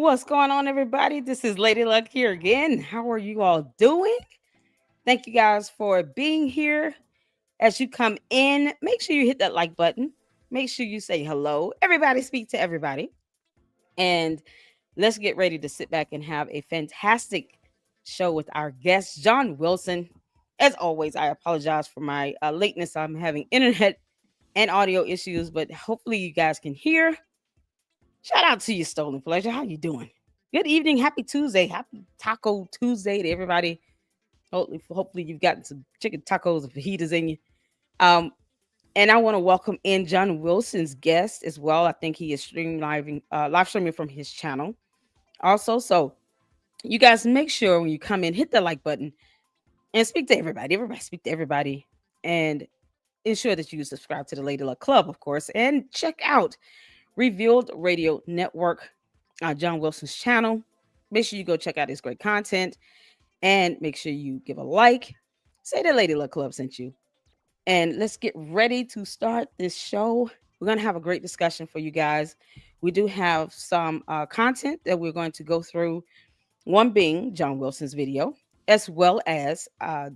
What's going on, everybody? This is Lady Luck here again. How are you all doing? Thank you guys for being here. As you come in, make sure you hit that like button. Make sure you say hello. Everybody speak to everybody. And let's get ready to sit back and have a fantastic show with our guest, John Wilson. As always, I apologize for my lateness. I'm having internet and audio issues, but hopefully you guys can hear. Shout out to you, Stolen Pleasure. How you doing? Good evening. Happy Tuesday. Happy Taco Tuesday to everybody. Hopefully you've gotten some chicken tacos and fajitas in you. Um, and I want to welcome in John Wilson's guest as well. I think he is live streaming from his channel. Also, so you guys make sure when you come in, hit the like button and speak to everybody. Everybody speak to everybody, and ensure that you subscribe to the Lady Luck Club, of course, and check out Revealed Radio Network, John Wilson's channel. Make sure you go check out his great content and make sure you give a like. Say the Lady Luck Club sent you. And let's get ready to start this show. We're going to have a great discussion for you guys. We do have some content that we're going to go through, one being John Wilson's video, as well as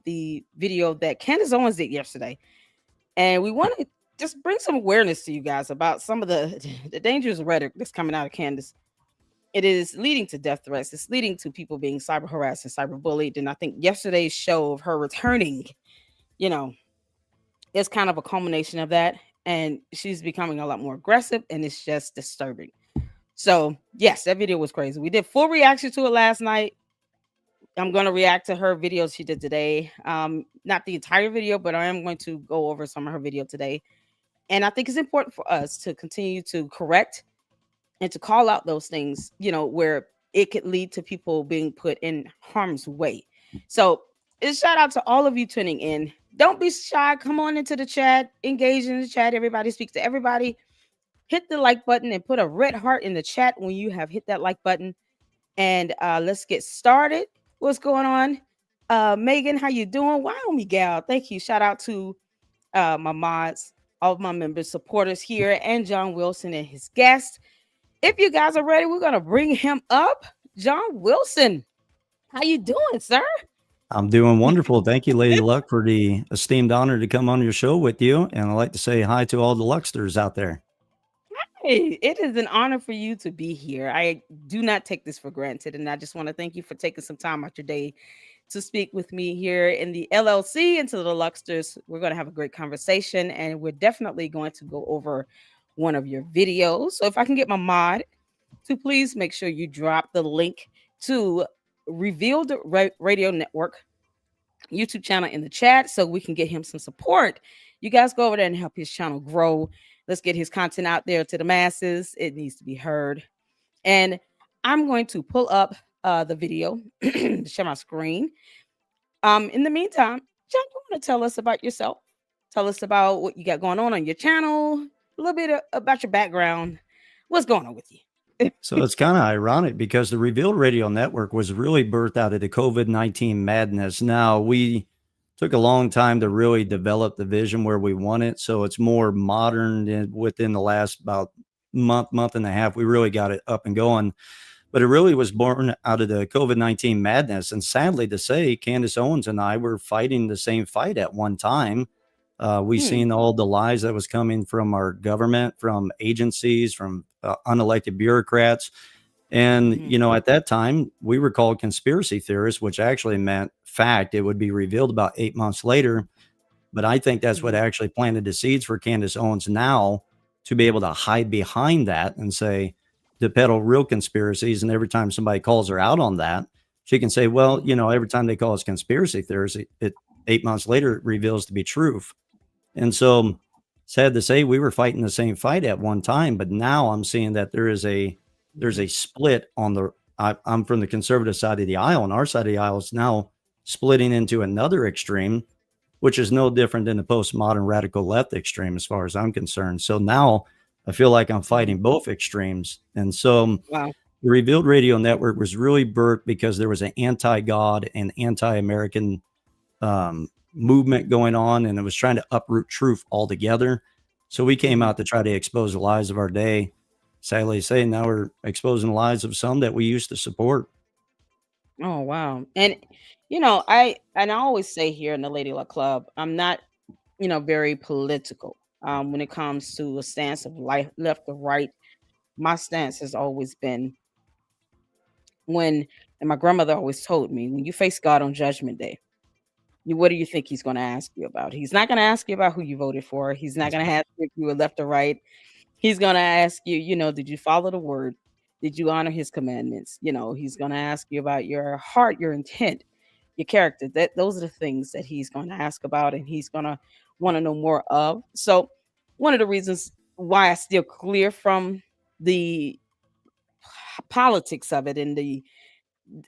the video that Candace Owens did yesterday. And we want to just bring some awareness to you guys about some of the dangerous rhetoric that's coming out of Candace. It is leading to death threats. It's leading to people being cyber harassed and cyber bullied. And I think yesterday's show of her returning, you know, is kind of a culmination of that. And she's becoming a lot more aggressive, and it's just disturbing. So yes, that video was crazy. We did full reaction to it last night. I'm going to react to her videos she did today. Not the entire video, but I am going to go over some of her video today. And I think it's important for us to continue to correct and to call out those things, you know, where it could lead to people being put in harm's way. So it's shout out to all of you tuning in. Don't be shy. Come on into the chat, engage in the chat. Everybody speak to everybody. Hit the like button and put a red heart in the chat when you have hit that like button. And let's get started. What's going on? Megan, how you doing? Wyoming gal. Thank you. Shout out to my mods, all of my members, supporters here, and John Wilson and his guest. If you guys are ready, we're gonna bring him up. John Wilson, how you doing, sir? I'm doing wonderful. Thank you, Lady Luck, for the esteemed honor to come on your show with you. And I'd like to say hi to all the Lucksters out there. Hey, it is an honor for you to be here. I do not take this for granted, and I just want to thank you for taking some time out your day to speak with me here in the LLC and to the Lucksters. We're going to have a great conversation, and we're definitely going to go over one of your videos. So if I can get my mod to please make sure you drop the link to Revealed Radio Network YouTube channel in the chat so we can get him some support. You guys go over there and help his channel grow. Let's get his content out there to the masses. It needs to be heard. And I'm going to pull up the video, share my screen. In the meantime, John, you want to tell us about yourself? Tell us about what you got going on your channel, a little bit about your background. What's going on with you? So it's kind of ironic because the Revealed Radio Network was really birthed out of the COVID-19 madness. Now, we took a long time to really develop the vision where we want it. So it's more modern, and within the last about month and a half, we really got it up and going. But it really was born out of the COVID-19 madness. And sadly to say, Candace Owens and I were fighting the same fight at one time. We seen all the lies that was coming from our government, from agencies, from unelected bureaucrats. And, you know, at that time, we were called conspiracy theorists, which actually meant fact. It would be revealed about 8 months later. But I think that's what actually planted the seeds for Candace Owens now to be able to hide behind that and say, to peddle real conspiracies. And every time somebody calls her out on that, she can say, well, you know, every time they call us conspiracy theorists, it 8 months later, it reveals to be truth. And so sad to say, we were fighting the same fight at one time, but now I'm seeing that there's a split on the, I'm from the conservative side of the aisle, and our side of the aisle is now splitting into another extreme, which is no different than the postmodern radical left extreme, as far as I'm concerned. So now I feel like I'm fighting both extremes. And so the Revealed Radio Network was really birthed because there was an anti-God and anti-American movement going on, and it was trying to uproot truth altogether. So we came out to try to expose the lies of our day. sadly say, now we're exposing the lives of some that we used to support. Oh wow. And I always say here in the Lady Luck Club, I'm not, very political. When it comes to a stance of life left or right, my stance has always been when and my grandmother always told me, when you face God on judgment day, what do you think he's going to ask you about? He's not going to ask you about who you voted for. He's not going to ask you if you were left or right. He's going to ask you, did you follow the word? Did you honor his commandments? He's going to ask you about your heart, your intent, your character. Those are the things that he's going to ask about, and he's going to want to know more of. So, one of the reasons why I steer clear from the politics of it and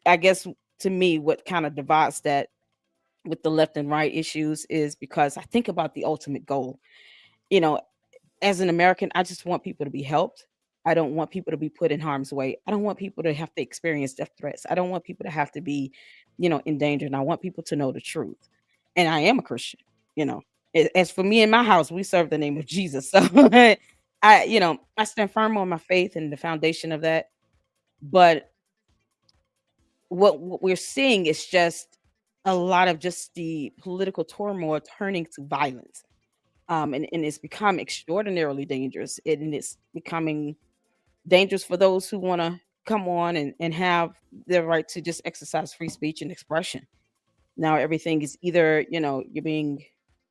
I guess to me, what kind of divides that with the left and right issues is because I think about the ultimate goal. You know, as an American, I just want people to be helped. I don't want people to be put in harm's way. I don't want people to have to experience death threats. I don't want people to have to be, in danger. And I want people to know the truth. And I am a Christian, you know. As for me and my house, we serve the name of Jesus. So I stand firm on my faith and the foundation of that. But what we're seeing is just a lot of just the political turmoil turning to violence. And it's become extraordinarily dangerous. And it's becoming dangerous for those who want to come on and have the right to just exercise free speech and expression. Now everything is either, you're being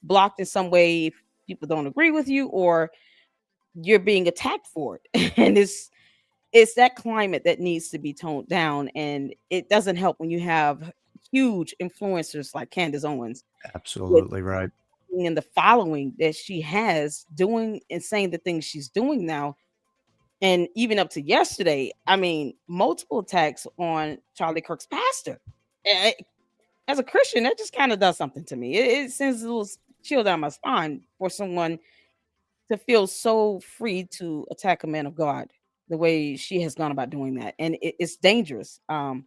blocked in some way if people don't agree with you, or you're being attacked for it. And it's that climate that needs to be toned down. And it doesn't help when you have huge influencers like Candace Owens with Absolutely right. in the following that she has doing and saying the things she's doing now. And even up to yesterday, I mean, multiple attacks on Charlie Kirk's pastor. Eh, As a Christian, that just kind of does something to me. It sends a little chill down my spine for someone to feel so free to attack a man of God the way she has gone about doing that. And it's dangerous. And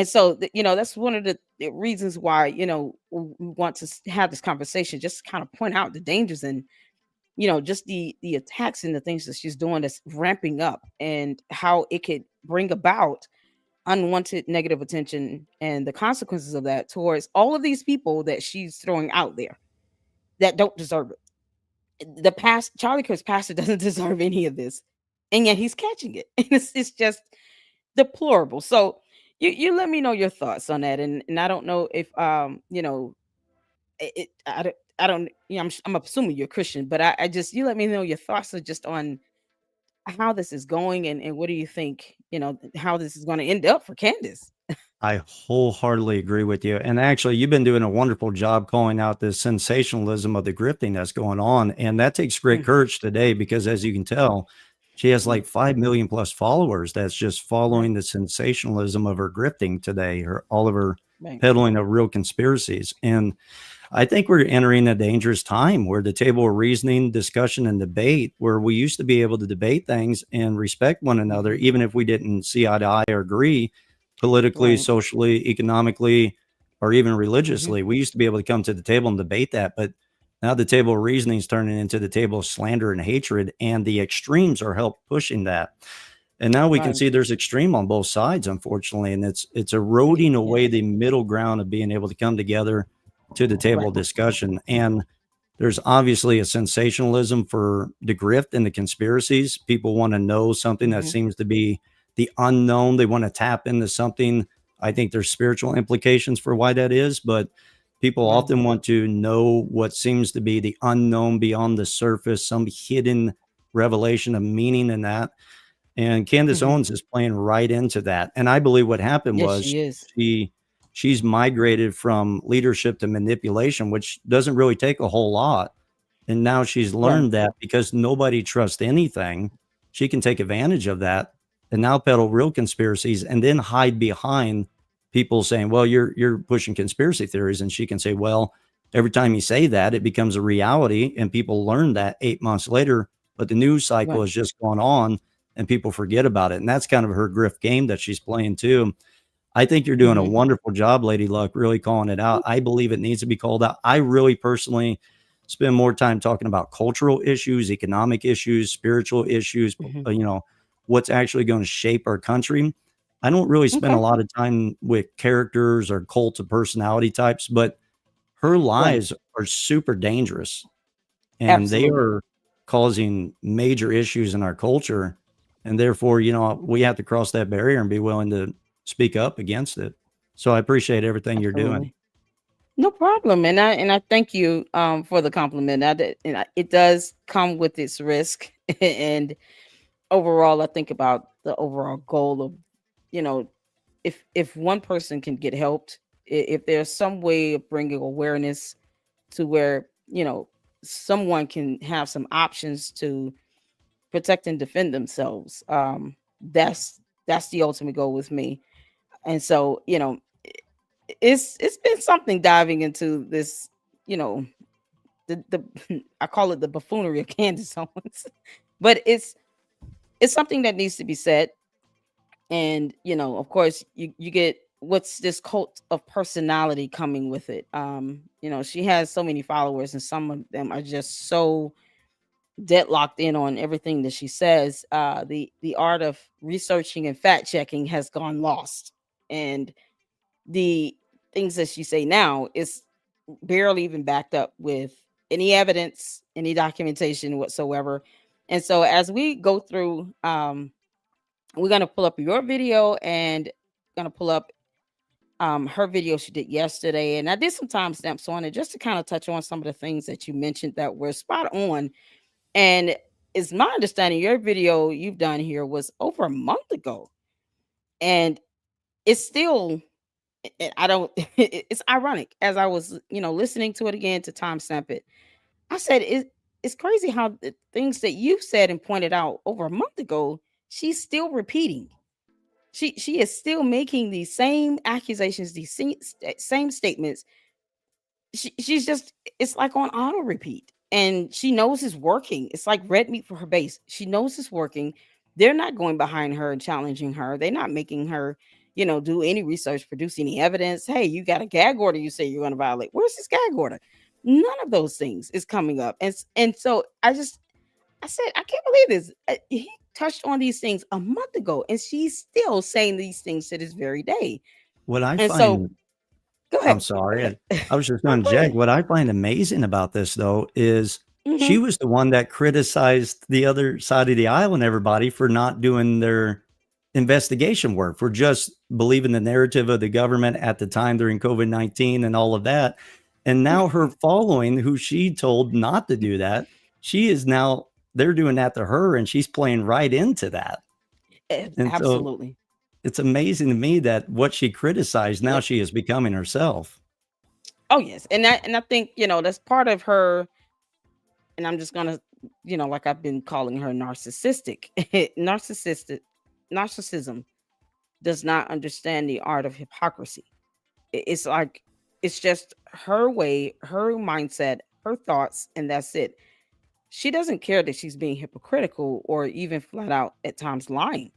so, that's one of the reasons why, we want to have this conversation, just to kind of point out the dangers and, just the attacks and the things that she's doing that's ramping up and how it could bring about unwanted negative attention and the consequences of that towards all of these people that she's throwing out there that don't deserve it. The past Charlie Kirk's pastor doesn't deserve any of this, and yet he's catching it. And it's just deplorable. So you let me know your thoughts on that, and I don't know if I don't I'm assuming you're Christian, but I just you let me know your thoughts are just on how this is going, and what do you think, how this is going to end up for Candace. I wholeheartedly agree with you. And actually, you've been doing a wonderful job calling out the sensationalism of the grifting that's going on. And that takes great Mm, courage today because, as you can tell, she has mm, like 5 million plus followers that's just right, following the sensationalism of her grifting today, her all of her right. peddling of real conspiracies. And I think we're entering a dangerous time where the table of reasoning, discussion, and debate, where we used to be able to debate things and respect one another, Hmm. even if we didn't see eye to eye or agree politically, Right. socially, economically, or even Hmm. religiously. We used to be able to come to the table and debate that, but now the table of reasoning is turning into the table of slander and hatred, and the extremes are help pushing that. And now we can Right. see there's extreme on both sides, unfortunately, and it's eroding away Yes. the middle ground of being able to come together to the table Right. of discussion. And there's obviously a sensationalism for the grift and the conspiracies. People want to know something that Hmm. seems to be the unknown. They want to tap into something. I think there's spiritual implications for why that is, but people Wow. often want to know what seems to be the unknown beyond the surface, some hidden revelation of meaning in that. And Candace Hmm. Owens is playing right into that. And I believe what happened Yes, was she is. she she's migrated from leadership to manipulation, which doesn't really take a whole lot. And now she's Right. learned that because nobody trusts anything, she can take advantage of that and now peddle real conspiracies and then hide behind people saying, "Well, you're pushing conspiracy theories." And she can say, "Well, every time you say that, it becomes a reality." And people learn that 8 months later, but the news cycle Right. has just gone on and people forget about it. And that's kind of her grift game that she's playing too. I think you're doing a Hmm. wonderful job, Lady Luck, really calling it out. I believe it needs to be called out. I really personally spend more time talking about cultural issues, economic issues, spiritual issues, Mhm. what's actually going to shape our country. I don't really spend a Okay. lot of time with characters or cult of personality types, but her Right. lies are super dangerous and they Absolutely. are causing major issues in our culture. And therefore, we have to cross that barrier and be willing to speak up against it. So I appreciate everything you're doing. Absolutely. No problem. And I thank you for the compliment. It does come with its risk. And overall, I think about the overall goal of, you know, if one person can get helped, if there's some way of bringing awareness to where, someone can have some options to protect and defend themselves. That's the ultimate goal with me. And so, it's been something diving into this, you know, the I call it the buffoonery of Candace Owens. But it's something that needs to be said. And, of course, you get what's this cult of personality coming with it. She has so many followers, and some of them are just so deadlocked in on everything that she says. The art of researching and fact checking has gone lost. And the things that she say now is barely even backed up with any evidence, any documentation whatsoever. And so as we go through, we're gonna pull up your video and gonna pull up her video she did yesterday. And I did some timestamps on it just to kind of touch on some of the things that you mentioned that were spot on. And it's my understanding your video you've done here was over a month ago. And it's still I don't it's ironic as I was, listening to it again to timestamp it. I said it's crazy how the things that you've said and pointed out over a month ago, she's still repeating. She is still making these same accusations, these same statements. She's just it's like on auto repeat. And she knows it's working. It's like red meat for her base. She knows it's working. They're not going behind her and challenging her. They're not making her, do any research, produce any evidence. Hey, you got a gag order you say you're going to violate. Where's this gag order? None of those things is coming up. And so I said, I can't believe this. He touched on these things a month ago, and she's still saying these things to this very day. What I And so find go I'm ahead. sorry. Go I was just No, going to go Jack. ahead. What I find amazing about this, though, is she Mhm. was the one that criticized the other side of the aisle and everybody for not doing their investigation work, for just believing the narrative of the government at the time during COVID-19 and all of that. And now her following, who she told not to do that, she is now, they're doing that to her and she's playing right into that. And so Absolutely. it's amazing to me that what she criticized, now Yep. she is becoming herself. Oh, yes. And I think, that's part of her, and I'm just gonna, like I've been calling her narcissistic. Narcissistic narcissism does not understand the art of hypocrisy. It's like it's just her way, her mindset, her thoughts, and that's it. She doesn't care that she's being hypocritical or even flat out at times lying.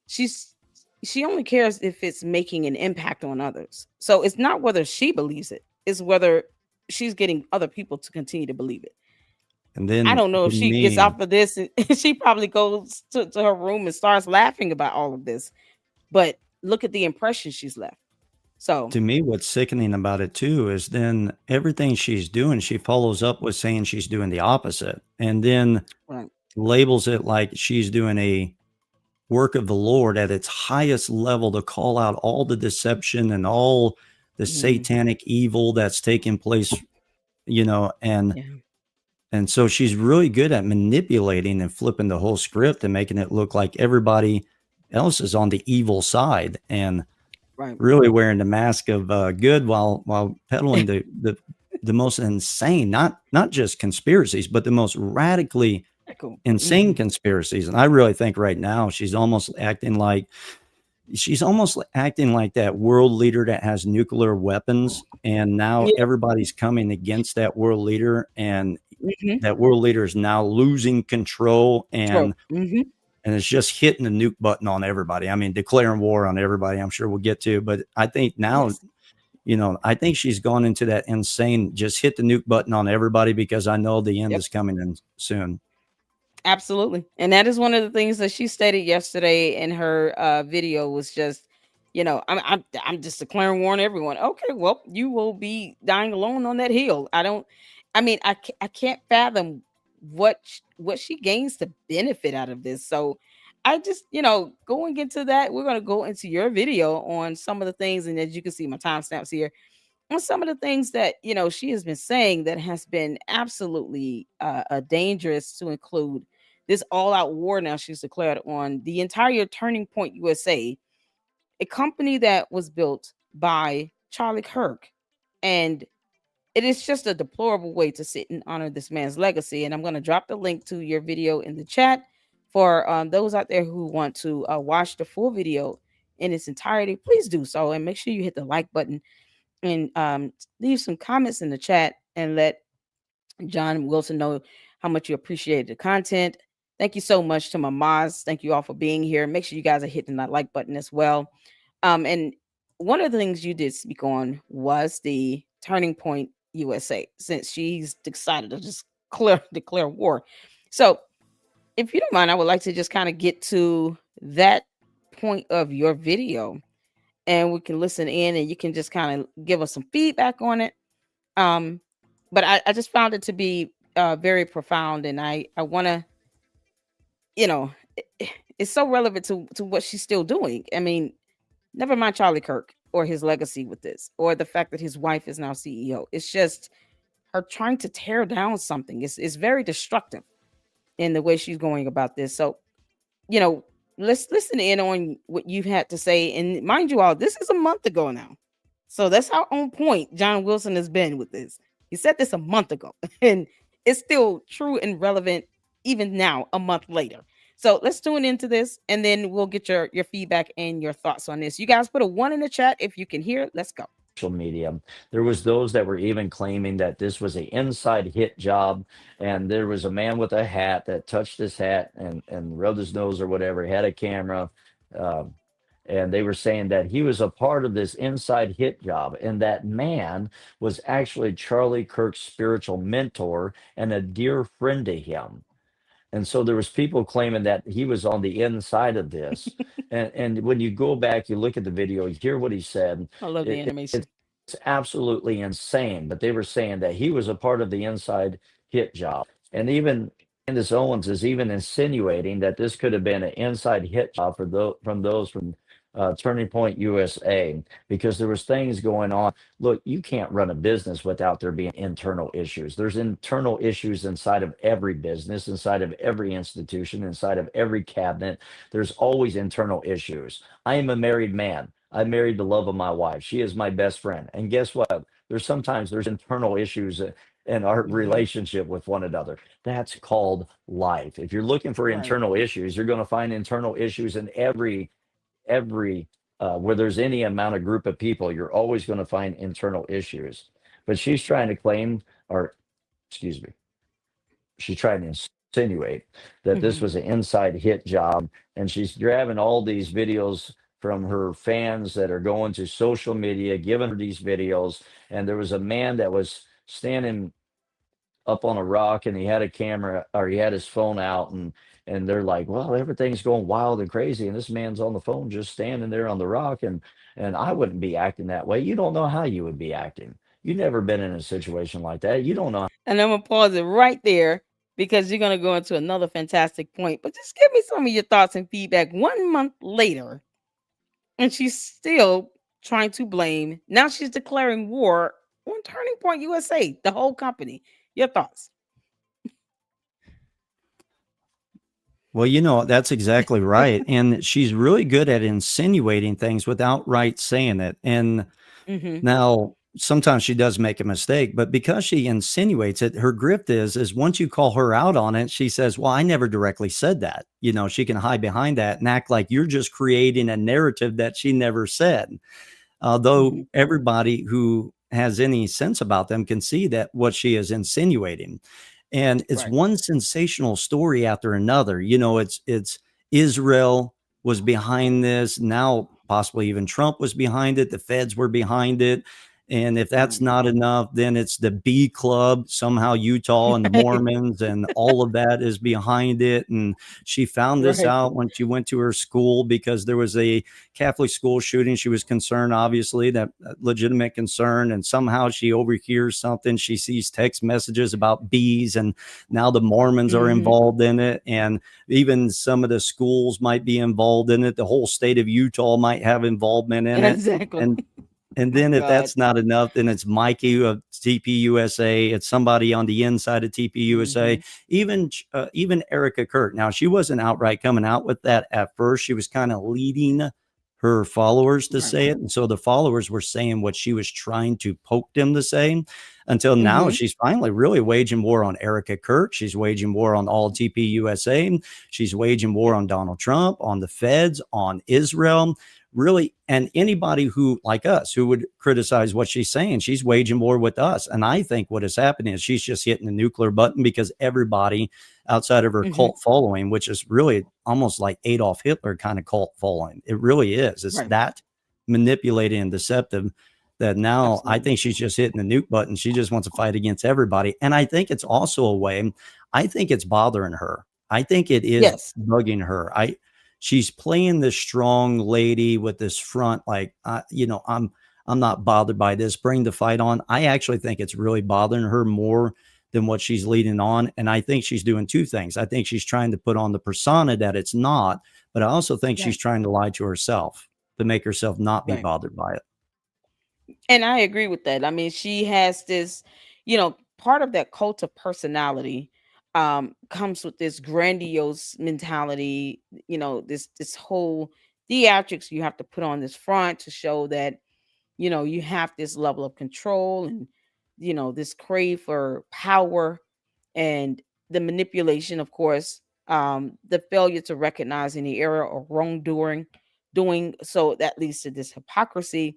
She's she only cares if it's making an impact on others. So it's not whether she believes it, it's whether she's getting other people to continue to believe it. And I then don't know to if she gets me off of this and she probably goes to her room and starts laughing about all of this. But look at the impression she's left. So, to me, what's sickening about it too is then everything she's doing, she follows up with saying she's doing the opposite and then right. labels it like she's doing a work of the Lord at its highest level to call out all the deception and all the Mhm. satanic evil that's taking place, you know, and Yeah. and so she's really good at manipulating and flipping the whole script and making it look like everybody else is on the evil side. And Right. really wearing the mask of good while peddling the most insane, not just conspiracies, but the most radically Cool. insane Mhm. conspiracies. And I really think right now she's almost acting like that world leader that has nuclear weapons. And now Yeah. everybody's coming against that world leader, and Mhm. that world leader is now losing control, True. Mhm. and it's just hitting the nuke button on everybody. I mean, declaring war on everybody. I'm sure we'll get to, but I think now Yes. I think she's gone into that insane, just hit the nuke button on everybody because I know the end Yep. is coming in soon. Absolutely. And that is one of the things that she stated yesterday in her video was just, I'm just declaring war on everyone. Okay, well, you will be dying alone on that hill. I can't fathom what she gains to benefit out of this. So I just, going into that, we're going to go into your video on some of the things, and as you can see my timestamps here, on some of the things that she has been saying that has been absolutely dangerous, to include this all-out war now she's declared on the entire Turning Point USA, a company that was built by Charlie Kirk. And it is just a deplorable way to sit and honor this man's legacy. And I'm going to drop the link to your video in the chat for those out there who want to watch the full video in its entirety. Please do so, and make sure you hit the like button and leave some comments in the chat and let John Wilson know how much you appreciate the content. Thank you so much to my mods. Thank you all for being here. Make sure you guys are hitting that like button as well. And one of the things you did speak on was the Turning Point USA, since she's decided to just declare war. So, if you don't mind, I would like to just kind of get to that point of your video, and we can listen in, and you can just kind of give us some feedback on it. Um, but I just found it to be very profound, and I want to, you know, it's so relevant to what she's still doing. I mean, never mind Charlie Kirk or his legacy with this, or the fact that his wife is now CEO. It's just her trying to tear down something. It's very destructive in the way she's going about this. So, you know, let's listen in on what you've had to say. And mind you all, this is a month ago now. So that's how on point John Wilson has been with this. He said this a month ago, and it's still true and relevant even now, a month later. So let's tune into this, and then we'll get your feedback and your thoughts on this. You guys put a 1 in the chat if you can hear. Let's go. Social media. There was those that were even claiming that this was an inside hit job, and there was a man with a hat that touched his hat and rubbed his nose or whatever, had a camera, uh, and they were saying that he was a part of this inside hit job, and that man was actually Charlie Kirk's spiritual mentor and a dear friend to him. And so there was people claiming that he was on the inside of this. And when you go back, you look at the video, you hear what he said. I love the animation. It's absolutely insane. But they were saying that he was a part of the inside hit job. And even Candace Owens is even insinuating that this could have been an inside hit job for those from Turning Point USA, because there was things going on. Look, you can't run a business without there being internal issues. There's internal issues inside of every business, inside of every institution, inside of every cabinet. There's always internal issues. I am a married man. I married the love of my wife. She is my best friend. And guess what? There's internal issues in our Mhm. relationship with one another. That's called life. If you're looking for Right. internal issues, you're going to find internal issues in every where there's any amount of group of people, you're always going to find internal issues. But she's trying to claim, or excuse me, she's trying to insinuate that this Mhm. was an inside hit job, and she's grabbing all these videos from her fans that are going to social media, giving her these videos. And there was a man that was standing up on a rock, and he had a camera, or he had his phone out, and they're like, well, everything's going wild and crazy, and this man's on the phone just standing there on the rock, and I wouldn't be acting that way. You don't know how you would be acting. You've never been in a situation like that. You don't know. And I'm gonna pause it right there because you're gonna go into another fantastic point. But just give me some of your thoughts and feedback 1 month later, and she's still trying to blame. Now she's declaring war on Turning Point USA, the whole company. Your thoughts? Well, that's exactly right. And she's really good at insinuating things without right saying it. And Mm-hmm. now sometimes she does make a mistake, but because she insinuates it, her grift is once you call her out on it, she says, well, I never directly said that. She can hide behind that and act like you're just creating a narrative that she never said. Although Mm-hmm. everybody who has any sense about them can see that what she is insinuating. And it's Right. one sensational story after another. It's Israel was behind this. Now, possibly even Trump was behind it. The feds were behind it. And if Oh that's my not enough, then it's the B Club, somehow Utah and the God. Mormons and all of that is behind it. And she found this Right. out when she went to her school because there was a Catholic school shooting. She was concerned, obviously, that legitimate concern. And somehow she overhears something. She sees text messages about bees, and now the Mormons are Hmm. involved in it. And even some of the schools might be involved in it. The whole state of Utah might have involvement in it. Exactly. And Oh then if God. that's not enough, then it's Mikey of TPUSA. It's somebody on the inside of TPUSA. Hmm. Even Erica Kirk. Now she wasn't outright coming out with that at first. She was kind of leading her followers to Right. say it, and so the followers were saying what she was trying to poke them to say. Until now, Hmm. she's finally really waging war on Erica Kirk. She's waging war on all TPUSA. She's waging war on Donald Trump, on the feds, on Israel, really. And anybody who, like us, who would criticize what she's saying, she's waging war with us. And I think what is happening is she's just hitting the nuclear button because everybody outside of her Hmm. cult following, which is really almost like Adolf Hitler kind of cult following, it really is. It's Right. that manipulating and deceptive that now I Absolutely. think she's just hitting the nuke button. She just wants to fight against everybody. And I think it's also a way, I think it's bothering her. I think it is Yes. bugging her. She's playing this strong lady with this front, like, I'm not bothered by this. Bring the fight on. I actually think it's really bothering her more than what she's leading on. And I think she's doing two things. I think she's trying to put on the persona that it's not, but I also think she's Right. trying to lie to herself to make herself not be Right. bothered by it. And I agree with that. I mean, she has this, part of that cult of personality comes with this grandiose mentality, this whole theatrics you have to put on this front to show that, you have this level of control and, this crave for power and the manipulation, of course, the failure to recognize any error or wrongdoing, doing so that leads to this hypocrisy.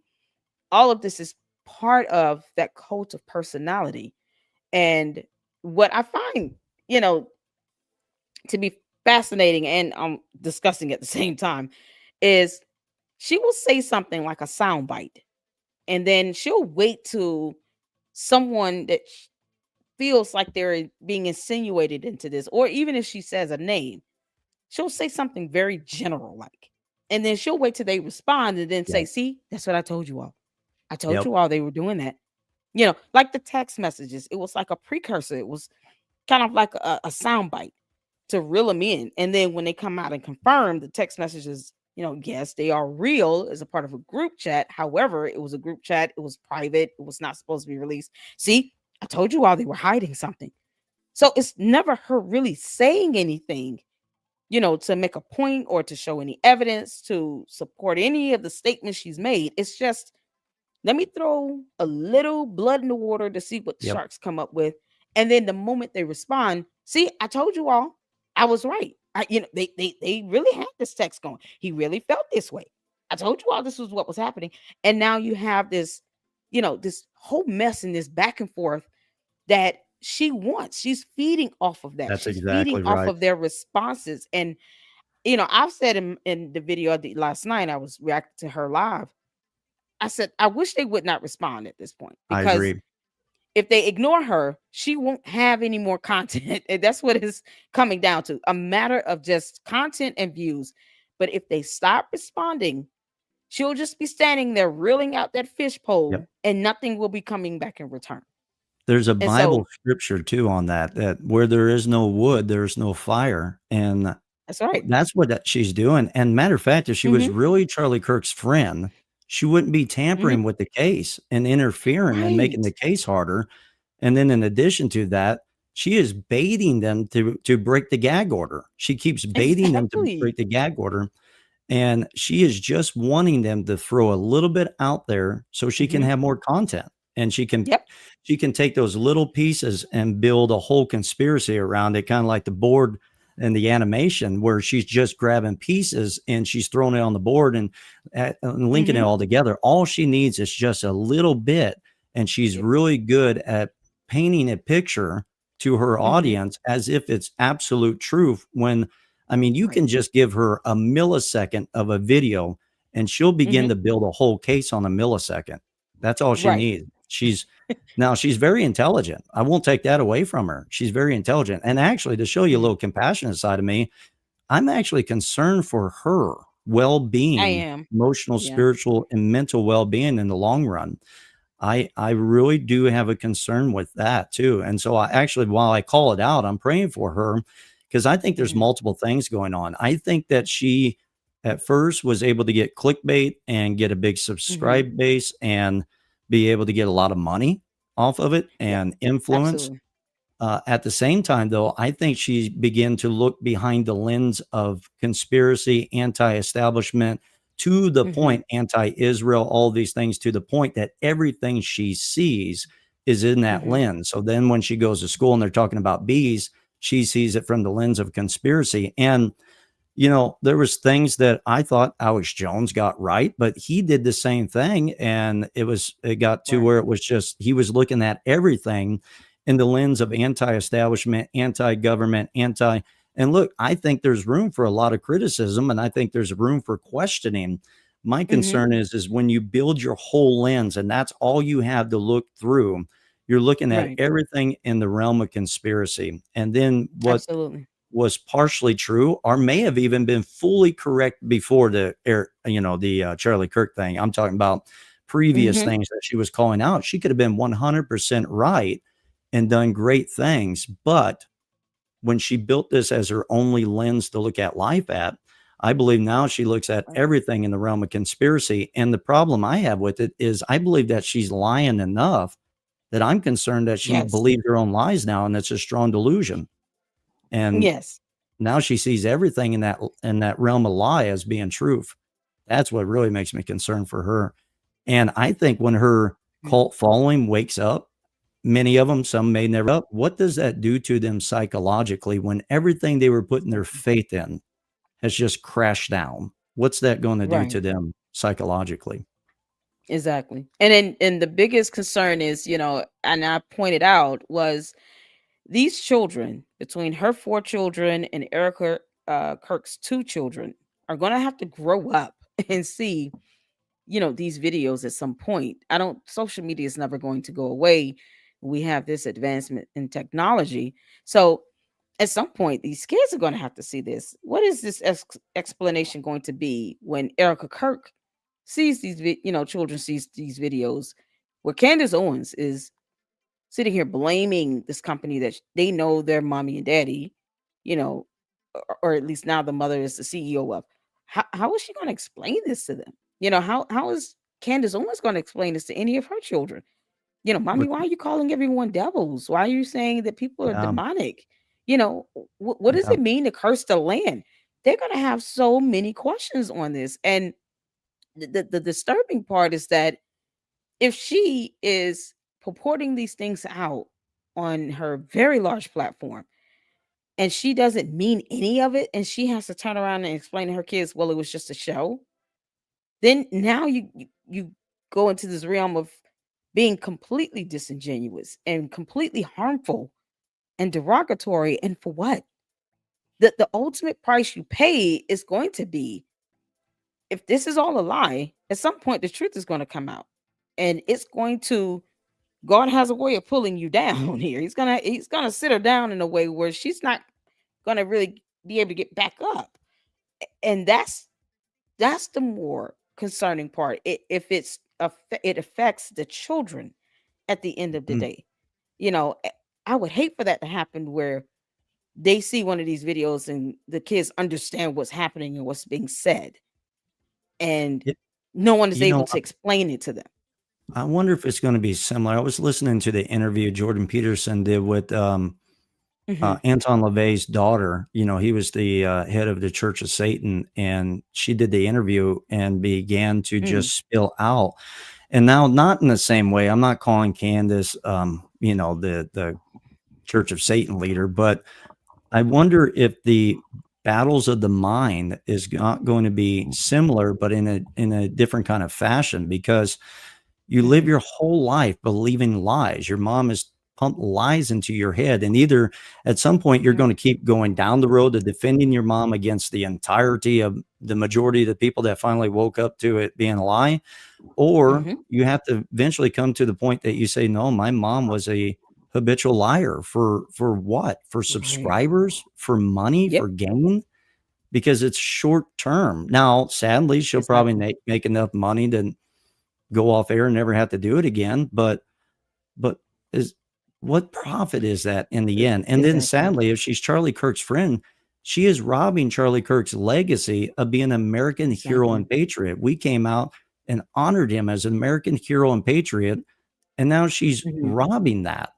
All of this is part of that cult of personality. And what I find, you know, to be fascinating and disgusting at the same time is she will say something like a soundbite, and then she'll wait to someone that feels like they're being insinuated into this, or even if she says a name, she'll say something very general like, and then she'll wait till they respond and then say, Yep. "See, that's what I told you all. I told Yep. you all they were doing that." Like the text messages, it was like a precursor. It was kind of like a sound bite to reel them in. And then when they come out and confirm the text messages, yes, they are real as a part of a group chat. However, it was a group chat, it was private, it was not supposed to be released. See, I told you all they were hiding something. So it's never her really saying anything, to make a point or to show any evidence to support any of the statements she's made. It's just, let me throw a little blood in the water to see what the Yep. sharks come up with. And then the moment they respond, see, I told you all, I was right. They really had this text going. He really felt this way. I told you all this was what was happening. And now you have this, this whole mess and this back and forth that she wants. She's feeding off of that. That's She's feeding exactly off right. of their responses. And, I've said in the video I did last night, I was reacting to her live. I said, I wish they would not respond at this point, I because agree. if they ignore her, she won't have any more content. And that's what it's coming down to, a matter of just content and views. But if they stop responding, she'll just be standing there reeling out that fish Yep. pole and nothing will be coming back in return. There's a And Bible so scripture too on that where there is no wood, there's no fire. And that's right. that's what she's doing. And matter of fact, if she was Hmm. really Charlie Kirk's friend, she wouldn't be Hmm. tampering with the case and interfering and making the Right. case harder. And then in addition to that, she is baiting them to break the gag order. She keeps baiting them to Exactly. break the gag order. And she is just wanting them to throw a little bit out there so she can Hmm. have more content. And Yep. she can take those little pieces and build a whole conspiracy around it, kind of like the board and the animation where she's just grabbing pieces and she's throwing it on the board and linking it Hmm. all together. All she needs is just a little bit. And she's Yep. really good at painting a picture to her Hmm. audience as if it's absolute truth when, I mean, you Right. can just give her a millisecond of a video and she'll begin Hmm. to build a whole case on a millisecond. That's all she Right. needs. She's very intelligent. I won't take that away from her. She's very intelligent. And actually, to show you a Mhm. little compassionate side of me, I'm actually concerned for her I well-being, am. emotional, Yeah. spiritual, and mental well-being in the long run. I really do have a concern with that too. And so I actually, while I call it out, I'm praying for her because I think there's Mhm. multiple things going on. I think that she at first was able to get clickbait and get a big Mhm. subscribe base and be able to get a lot of money off of it Yeah. and influence. Absolutely. At the same time, though, I think she began to look behind the lens of conspiracy, anti-establishment, to the Mhm. point anti-Israel, all these things to the point that everything she sees is in that Mhm. lens. So then when she goes to school and they're talking about bees, she sees it from the lens of conspiracy. And there was things that I thought Alex Jones got right, but he did the same thing. And it got to Right. where it was just, he was looking at everything in the lens of anti-establishment, anti-government, and look, I think there's room for a lot of criticism and I think there's room for questioning. My Mhm. concern is when you build your whole lens and that's all you have to look through, you're looking at Right. everything in the realm of conspiracy. And then what Absolutely. was partially true or may have even been fully correct before the air, the Charlie Kirk thing. I'm talking about previous Mhm. things that she was calling out. She could have been 100% right and done great things. But when she built this as her only lens to look at life at, I believe now she looks at Right. everything in the realm of conspiracy. And the problem I have with it is I believe that she's lying enough that I'm concerned that she Yes. believes her own lies now. And it's a strong delusion. And Yes. now she sees everything in that realm of lie as being truth. That's what really makes me concerned for her. And I think when her Mm. cult following wakes up, many of them, some may never up, what does that do to them psychologically when everything they were putting their Mhm. faith in has just crashed down? What's that going to do Right. to them psychologically? Exactly. And the biggest concern is, and I pointed out was these children, between her 4 children and Erica Kirk's 2 children, are going to have to grow up and see, these videos at some point. I don't Social media is never going to go away. We have this advancement in technology. So at some point these kids are going to have to see this. What is this explanation going to be when Erica Kirk sees these children sees these videos where Candace Owens is sitting here blaming this company that they know their mommy and daddy, you know, or at least now the mother is the CEO of. How is she going to explain this to them? How is Candace Owens going to explain this to any of her children? Mommy, But why are you calling everyone devils? Why are you saying that people are yeah, demonic? What does yeah, it mean to curse the land? They're going to have so many questions on this. And the disturbing part is that if she is purporting these things out on her very large platform and she doesn't mean any of it and she has to turn around and explain to her kids, well, it was just a show, then now you go into this realm of being completely disingenuous and completely harmful and derogatory. And for what? The ultimate price you pay is going to be, if this is all a lie, at some point the truth is going to come out. And it's going to God has a way of pulling you down here. He's gonna sit her down in a way where she's not gonna really be able to get back up. And that's the more concerning part. If it affects the children at the end of the mm, day. I would hate for that to happen where they see one of these videos and the kids understand what's happening and what's being said, and it, no one is you able know, to explain it to them. I wonder if it's going to be similar. I was listening to the interview Jordan Peterson did with Hmm. Anton LaVey's daughter. He was the head of the Church of Satan, and she did the interview and began to Mm. just spill out. And now, not in the same way. I'm not calling Candace, the Church of Satan leader, but I wonder if the battles of the mind is not going to be similar, but in a different kind of fashion because you live Hmm. your whole life believing lies. Your mom has pump lies into your head. And either at some point you're going to keep going down the road of defending your mom against the entirety of the majority of the people that finally woke up to it being a lie, or Mhm. you have to eventually come to the point that you say, no, my mom was a habitual liar for what? For Right. subscribers, for money, Yep. for gain, because it's short term. Now, sadly, she'll probably Exactly. make enough money to go off air and never have to do it again. But is what profit is that in the end? And then Exactly. sadly, if she's Charlie Kirk's friend, she is robbing Charlie Kirk's legacy of being an American hero Exactly. and patriot. We came out and honored him as an American hero and patriot, and now she's Mhm. robbing that.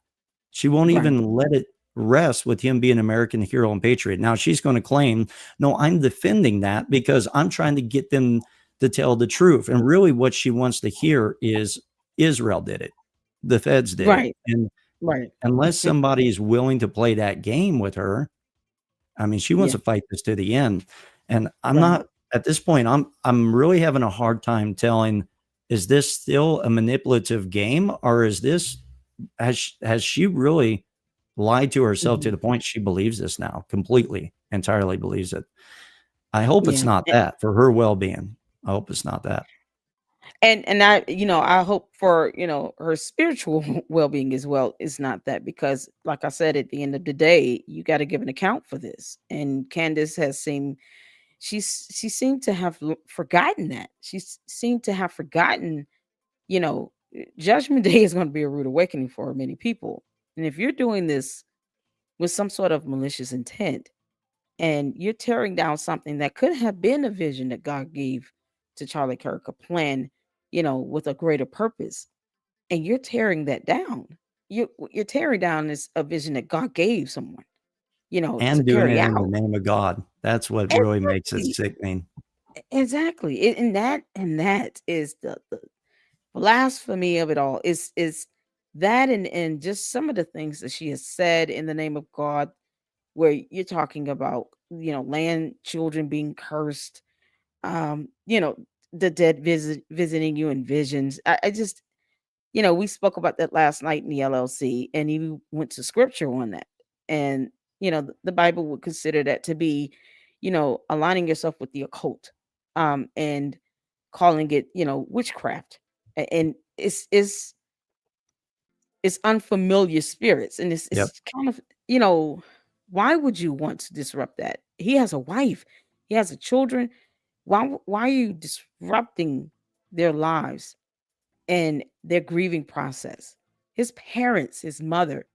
She won't Right. even let it rest with him being an American hero and patriot. Now she's going to claim, no, I'm defending that because I'm trying to get them to tell the truth. And really, what she wants to hear is Israel did it, the feds did it. Right. And Right. unless somebody is willing to play that game with her, I mean, she wants Yeah. to fight this to the end. And I'm Right. not at this point, I'm really having a hard time telling, is this still a manipulative game, or is this has she really lied to herself to Mhm. the point she believes this now, completely, entirely believes it? I hope it's Yeah. not that for her well-being. I hope it's not that. And I, I hope for, her spiritual well-being as well is not that, because like I said, at the end of the day, you got to give an account for this. And Candace has seemed she seemed to have forgotten that. Seemed to have forgotten, Judgment Day is going to be a rude awakening for many people. And if you're doing this with some sort of malicious intent, and you're tearing down something that could have been a vision that God gave to Charlie Kirk, a plan, with a greater purpose, and you're tearing that down. You're tearing down this a vision that God gave someone, to And doing carry it in the out. name of God. That's what really makes it Exactly. sickening. Exactly. And that is the blasphemy of it all. Is that, and just some of the things that she has said in the name of God, where you're talking about, land children being cursed, um, you know, the dead visiting you in visions. I just, we spoke about that last night in the LLC, and you went to scripture on that. And, the Bible would consider that to be, aligning yourself with the occult, and calling it, witchcraft. And it's unfamiliar spirits. And Yep. it's kind of, why would you want to disrupt that? He has a wife, he has a children. Why are you disrupting their lives and their grieving process? His parents, his mother,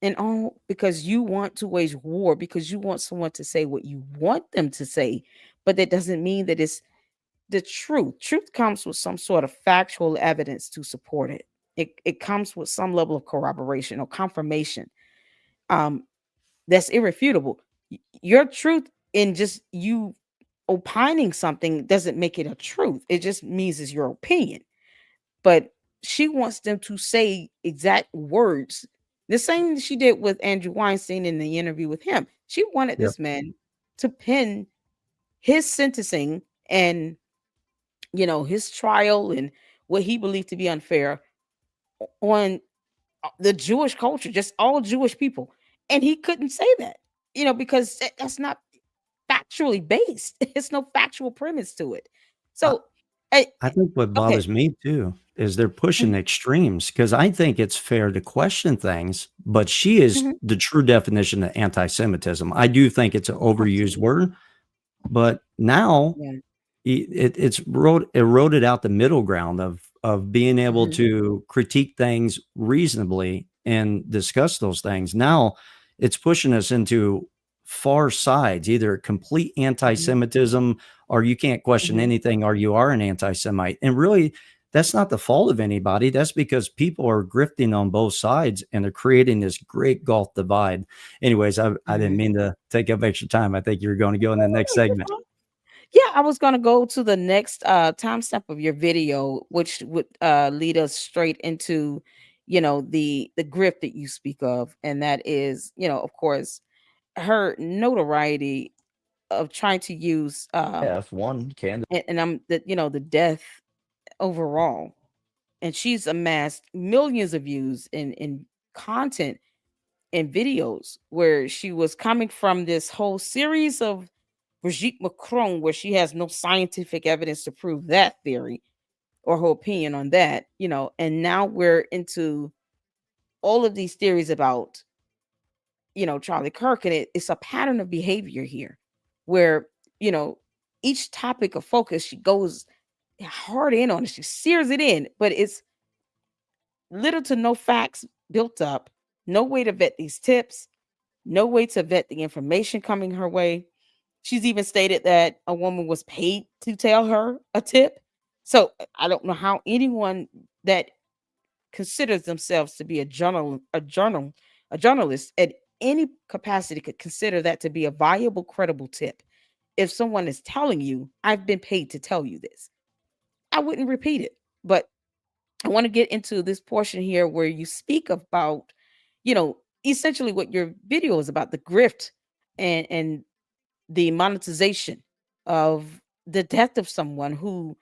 and all because you want to wage war, because you want someone to say what you want them to say, but that doesn't mean that it's the truth. Truth comes with some sort of factual evidence to support it. It comes with some level of corroboration or confirmation. Um, that's irrefutable. Your truth in just you opining something doesn't make it a truth. It just means it's your opinion. But she wants them to say exact words. The same she did with Andrew Weinstein in the interview with him. She wanted Yep. this man to pin his sentencing and, his trial and what he believed to be unfair on the Jewish culture, just all Jewish people. And he couldn't say that, because that's not factually based. It's no factual premise to it. I, So, I I think what okay. bothers me too is they're pushing Mhm, extremes, because I think it's fair to question things, but she is mhm, the true definition of anti-Semitism. I do think it's an overused absolutely. word, but now Yeah. it's eroded out the middle ground of being able Mhm, to critique things reasonably and discuss those things. Now it's pushing us into far sides, either complete mhm, anti-Semitism, or you can't question mhm. anything, or you are an anti-Semite. And really, that's not the fault of anybody. That's because people are grifting on both sides and they're creating this great gulf divide. Anyways, I didn't Mhm. mean to take up extra time. I think you were going to go in the next No, you're segment. fine. Yeah, I was gonna go to the next time step of your video, which would lead us straight into, the grift that you speak of, and that is, of course, her notoriety of trying to use F1 Candace. and I'm the the death overall. And she's amassed millions of views in content and videos where she was coming from this whole series of Brigitte Macron, where she has no scientific evidence to prove that theory or her opinion on that, and now we're into all of these theories about, Charlie Kirk, and it's a pattern of behavior here where, you know, each topic of focus, she goes hard in on it, she sears it in, but it's little to no facts built up, no way to vet these tips, no way to vet the information coming her way. She's even stated that a woman was paid to tell her a tip. So I don't know how anyone that considers themselves to be a journalist at any capacity could consider that to be a viable, credible tip. If someone is telling you, I've been paid to tell you this, I wouldn't repeat it. But I want to get into this portion here where you speak about, essentially what your video is about, the grift and the monetization of the death of someone who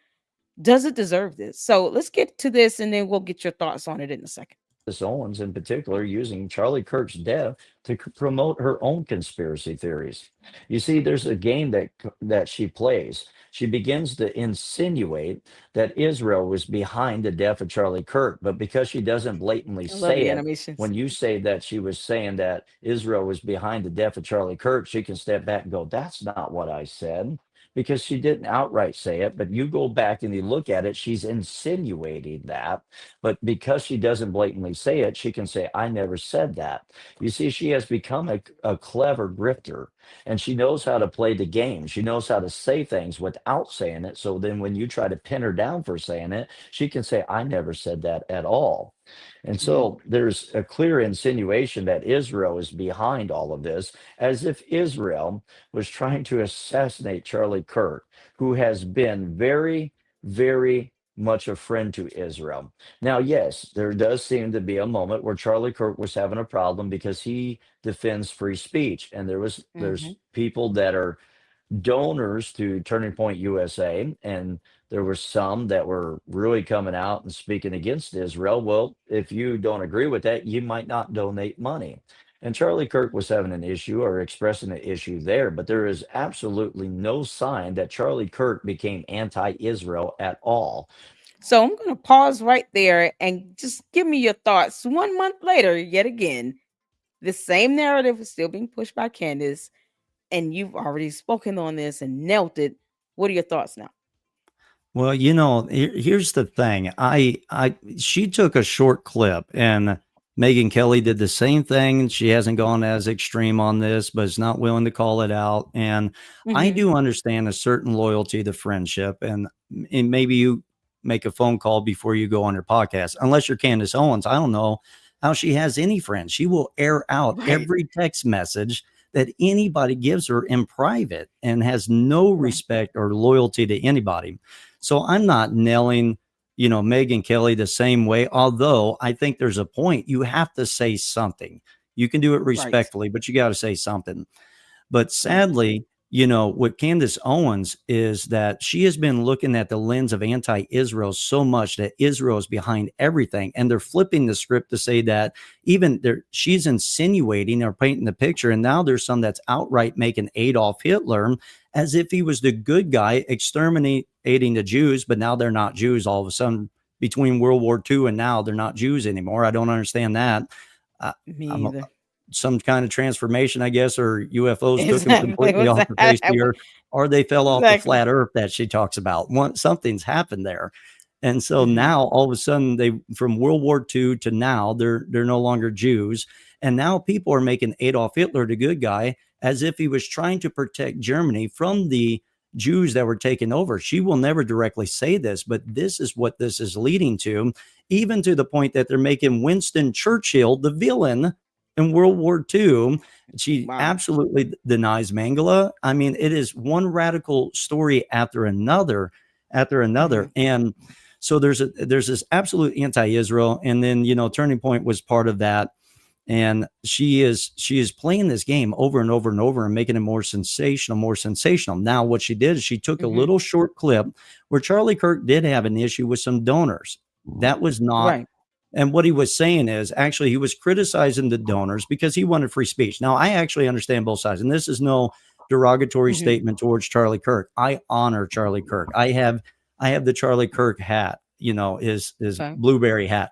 doesn't deserve this. So let's get to this and then we'll get your thoughts on it in a second. Owens, in particular, using Charlie Kirk's death to promote her own conspiracy theories. You see, there's a game that she plays. She begins to insinuate that Israel was behind the death of Charlie Kirk, but because she doesn't blatantly I love say the it, animations. when you say that she was saying that Israel was behind the death of Charlie Kirk, she can step back and go, "That's not what I said." Because she didn't outright say it, but you go back and you look at it, she's insinuating that. But because she doesn't blatantly say it, she can say, "I never said that." You see, she has become a clever grifter, and she knows how to play the game. She knows how to say things without saying it. So then when you try to pin her down for saying it, she can say, "I never said that at all." And Yeah. so there's a clear insinuation that Israel is behind all of this, as if Israel was trying to assassinate Charlie Kirk, who has been very, very much a friend to Israel. Now, yes, there does seem to be a moment where Charlie Kirk was having a problem because he defends free speech, and Hmm. there's people that are donors to Turning Point USA, and there were some that were really coming out and speaking against Israel. Well, if you don't agree with that, you might not donate money. And Charlie Kirk was having an issue or expressing an issue there, but there is absolutely no sign that Charlie Kirk became anti Israel at all. So I'm going to pause right there and just give me your thoughts. 1 month later, yet again, the same narrative is still being pushed by Candace, and you've already spoken on this and nailed it. What are your thoughts now? Well, here's the thing. She took a short clip, and Megan Kelly did the same thing. She hasn't gone as extreme on this, but is not willing to call it out. And I Hmm. do understand a certain loyalty to friendship, and maybe you make a phone call before you go on her podcast. Unless you're Candace Owens, I don't know how she has any friends. She will air out Right. every text message that anybody gives her in private and has no Right. respect or loyalty to anybody. So I'm not nailing, Megan Kelly the same way. Although I think there's a point you have to say something. You can do it Right. respectfully, but you got to say something. But Right. sadly, with Candace Owens is that she has been looking at the lens of anti-Israel so much that Israel is behind everything. And they're flipping the script to say that even there, she's insinuating or painting the picture. And now there's some that's outright making Adolf Hitler as if he was the good guy exterminating the Jews, but now they're not Jews all of a sudden between World War II and now they're not Jews anymore. I don't understand that. Uh, Me I'm either. some kind of transformation, I guess, or UFOs took them Exactly. completely What's off the face of the that? earth, or they fell off the Exactly. flat earth that she talks about. Something's happened there. And so Hmm. now all of a sudden they from World War II to now they're no longer Jews. And now people are making Adolf Hitler the good guy as if he was trying to protect Germany from the Jews that were taken over. She will never directly say this, but this is what this is leading to, even to the point that they're making Winston Churchill the villain in World War II. She Wow. absolutely denies Mangala. I mean, it is one radical story after another, after Hmm. another. And so there's this absolute anti-Israel. And then, Turning Point was part of that. And she is playing this game over and over and over and making it more sensational, more sensational. Now, what she did is she took a Hmm. little short clip where Charlie Kirk did have an issue with some donors. That was not Right. And what he was saying is actually he was criticizing the donors because he wanted free speech. Now, I actually understand both sides, and this is no derogatory Hmm. statement towards Charlie Kirk. I honor Charlie Kirk. I have the Charlie Kirk hat, his Okay. blueberry hat.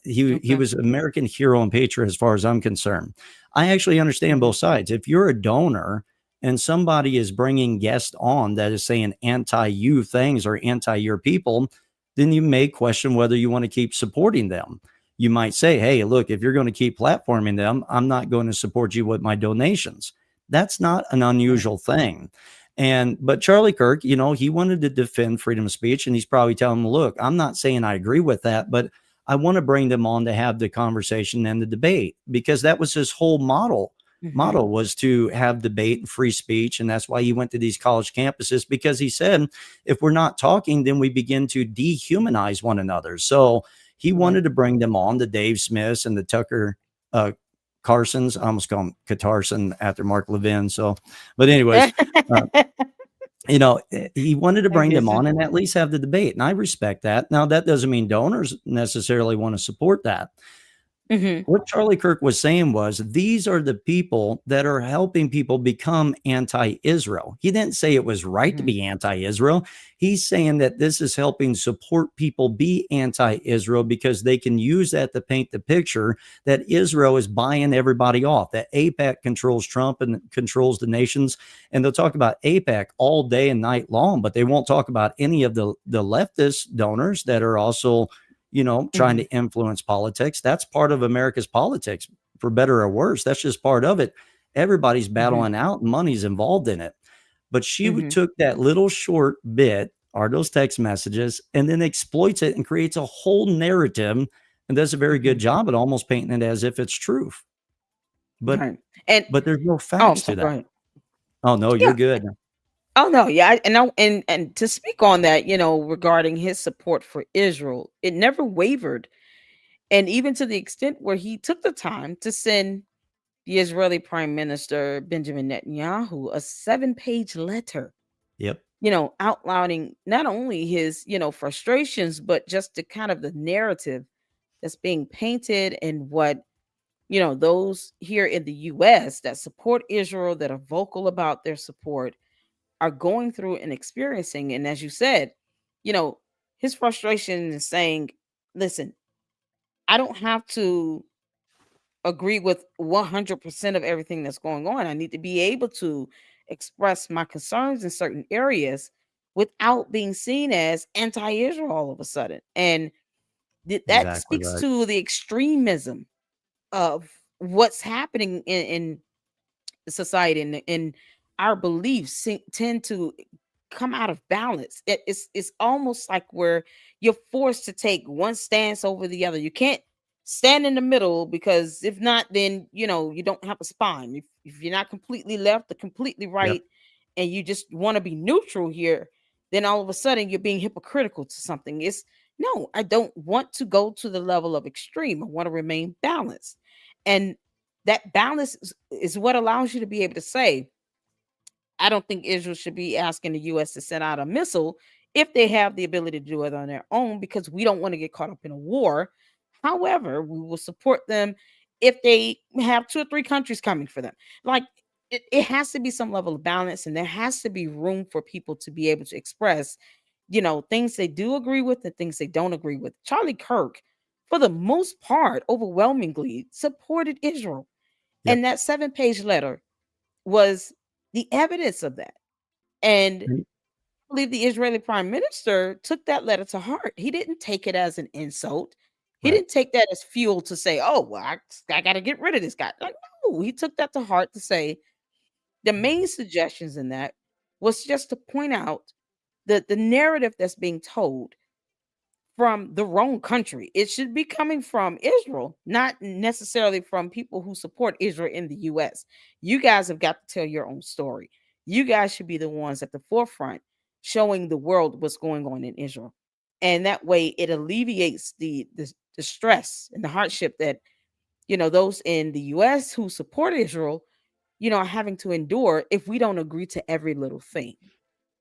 He Okay. was American hero and patriot as far as I'm concerned. I actually understand Hmm. both sides. If you're a donor and somebody is bringing guests on that is saying anti-you things or anti-your people, then you may question whether you want to keep supporting them. You might say, hey, look, if you're going to keep platforming them, I'm not going to support you with my donations. That's not an Right. unusual thing. But Charlie Kirk, he wanted to defend freedom of speech, and he's probably telling them, look, I'm not saying I agree with that, but I want to bring them on to have the conversation and the debate, because that was his whole model. Hmm. Model was to have debate and free speech. And that's why he went to these college campuses, because he said, if we're not talking, then we begin to dehumanize one another. So he Right. wanted to bring them on, the Dave Smiths and the Tucker uh, Carsons. I almost call him Catarson after Mark Levin. So, but anyways, uh, he wanted to I bring get them you. on and at least have the debate. And I respect that. Now, that doesn't mean donors necessarily want to support that. Hmm. What Charlie Kirk was saying was these are the people that are helping people become anti Israel. He didn't say it was right to Hmm. be anti Israel. He's saying that this is helping support people be anti Israel because they can use that to paint the picture that Israel is buying everybody off, that APAC controls Trump and controls the nations. And they'll talk about APAC all day and night long, but they won't talk about any of the leftist donors that are also trying to Hmm. influence politics. That's part of America's politics, for better or worse. That's just part of it. Everybody's Hmm. battling out and money's involved in it. But she Hmm. took that little short bit, are those text messages, and then exploits it and creates a whole narrative and does a very good Hmm. job at almost painting it as if it's truth. But Right. And but there's no oh, I'm facts to sorry. Go that. ahead. Oh no, you're Yeah. good. Oh no, yeah, and to speak on that, regarding his support for Israel, it never wavered, and even to the extent where he took the time to send the Israeli Prime Minister Benjamin Netanyahu a 7-page letter, Yep, outlining not only his, frustrations, but just the kind of the narrative that's being painted and what, those here in the US that support Israel, that are vocal about their support, are going through and experiencing. And as you said, you know, his frustration is saying, listen, I don't have to agree with 100% of everything that's going on. I need to be able to express my concerns in certain areas without being seen as anti-Israel all of a sudden. And that exactly speaks right. to the extremism of what's happening in society, and our beliefs tend to come out of balance. It's almost like where you're forced to take one stance over the other. You can't stand in the middle, because if not, then you don't have a spine. If you're not completely left or completely Yep, right, and you just want to be neutral here, then all of a sudden you're being hypocritical to something. It's no, I don't want to go to the level of extreme. I want to remain balanced. And that balance is what allows you to be able to say, I don't think Israel should be asking the US to send out a missile if they have the ability to do it on their own, because we don't want to get caught up in a war. However, we will support them if they have 2 or 3 countries coming for them. Like, it has to be some level of balance, and there has to be room for people to be able to express, things they do agree with and things they don't agree with. Charlie Kirk, for the most part, overwhelmingly supported Israel. And yep. that 7-page letter was the evidence of that. And I And, believe the Israeli prime minister took that letter to heart. He didn't take it as an insult. He right. didn't take that as fuel to say, oh, well, I got to get rid of this guy. Like, no, he took that to heart to say the main suggestions in that was just to point out the narrative that's being told from the wrong country. It should be coming from Israel, not necessarily from people who support Israel in the US. You guys have got to tell your own story. You guys should be the ones at the forefront showing the world what's going on in Israel. And that way it alleviates the stress and the hardship that, those in the US who support Israel, are having to endure if we don't agree to every little thing.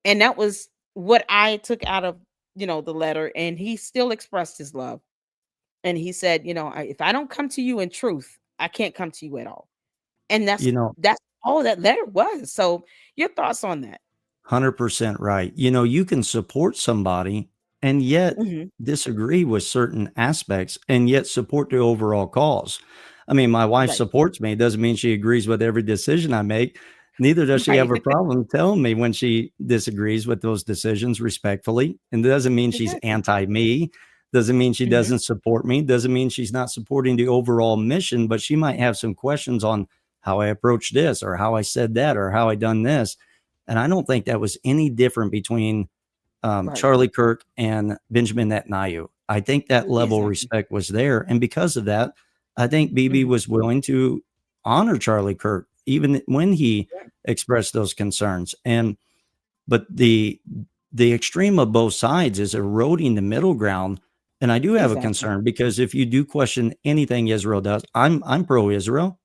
And that was what I took out of, the letter, and he still expressed his love And he said, if I don't come to you in truth, I can't come to you at all. And You know, that's all that letter was. So your thoughts on that? 100% right. You can support somebody and yet Hmm. disagree with certain aspects and yet support the overall cause. I mean, my wife Right. supports me. It doesn't mean she agrees with every decision I make. Neither does she have Right. a problem telling me when she disagrees with those decisions respectfully. And it doesn't mean she's Exactly. anti me. Doesn't mean she Hmm. doesn't support me. Doesn't mean she's not supporting the overall mission, but she might have some questions on how I approach this or how I said that or how I done this. And I don't think that was any different between Right. Charlie Kirk and Benjamin Netanyahu. I think that level of Exactly. respect was there. And because of that, I think BB Hmm. was willing to honor Charlie Kirk, even when he Right. expressed those concerns. But the extreme of both sides is eroding the middle ground. And I do have a Exactly. concern because if you do question anything Israel does, I'm pro Israel.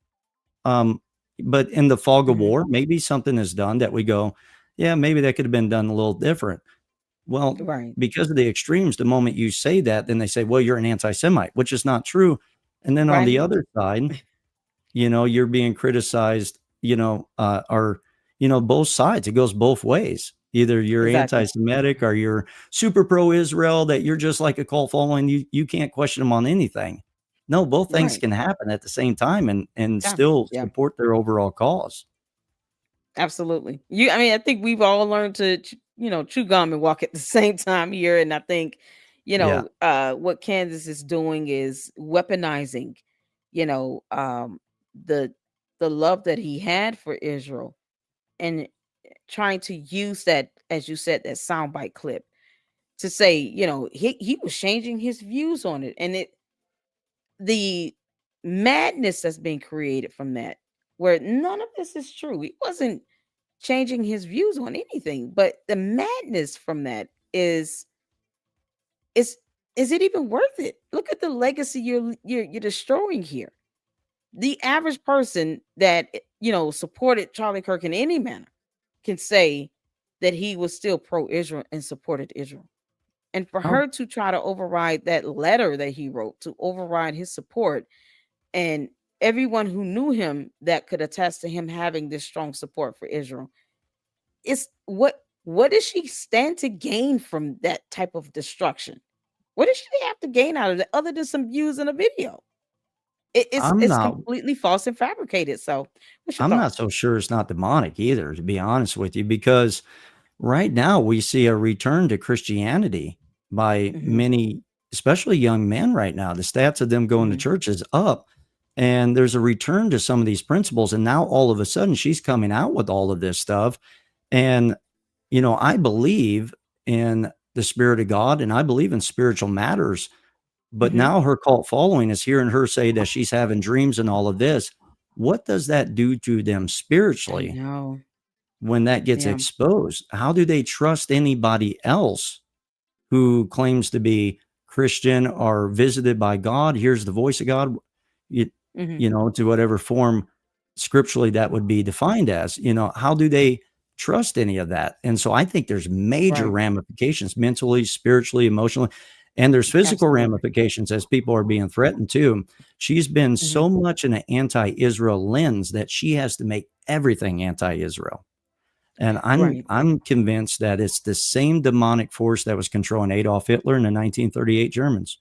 Um, but in the fog of Hmm. war, maybe something is done that we go, yeah, maybe that could have been done a little different. Well, Right. because of the extremes, the moment you say that, then they say, well, you're an anti Semite, which is not true. And then on the Right. other side, you're being criticized, or, both sides. It goes both ways. Either you're anti Exactly. Semitic or you're super pro Israel, that you're just like a cult following. You can't question them on anything. No, both things Right. can happen at the same time and Yeah. still Yeah. support their overall cause. Absolutely. I mean, I think we've all learned to, chew gum and walk at the same time here. And I think, Yeah. what Kansas is doing is weaponizing, you know, um, the the love that he had for Israel, and trying to use that, as you said, that soundbite clip to say, he was changing his views on it, and the madness that's being created from that, where none of this is true. He wasn't changing his views on anything, but the madness from that is is it even worth it? Look at the legacy you're destroying here. The average person that supported Charlie Kirk in any manner can say that he was still pro Israel and supported Israel. And for Oh, her to try to override that letter that he wrote, to override his support, and everyone who knew him that could attest to him having this strong support for Israel, it's what does she stand to gain from that type of destruction? What does she have to gain out of it other than some views in a video? It's I'm it's not completely false and fabricated. So, what's your I'm not thoughts? so sure it's not demonic either, to be honest with you, because right now we see a return to Christianity by Hmm. many, especially young men right now. The stats of them going to Hmm. church is up. And there's a return to some of these principles. And now all of a sudden she's coming out with all of this stuff. And, I believe in the spirit of God and I believe in spiritual matters. But Hmm. now her cult following is hearing her say that she's having dreams and all of this. What does that do to them I spiritually know. when that gets Yeah. exposed? How do they trust anybody else who claims to be Christian or visited by God, hears the voice of God, you, Hmm. to whatever form scripturally that would be defined as? How do they trust any of that? And so I think there's major Right. ramifications mentally, spiritually, emotionally, and there's physical Absolutely. ramifications as people are being threatened too. She's been Hmm. so much in an anti-Israel lens that she has to make everything anti-Israel. And I'm Right. I'm convinced that it's the same demonic force that was controlling Adolf Hitler and the 1938 Germans.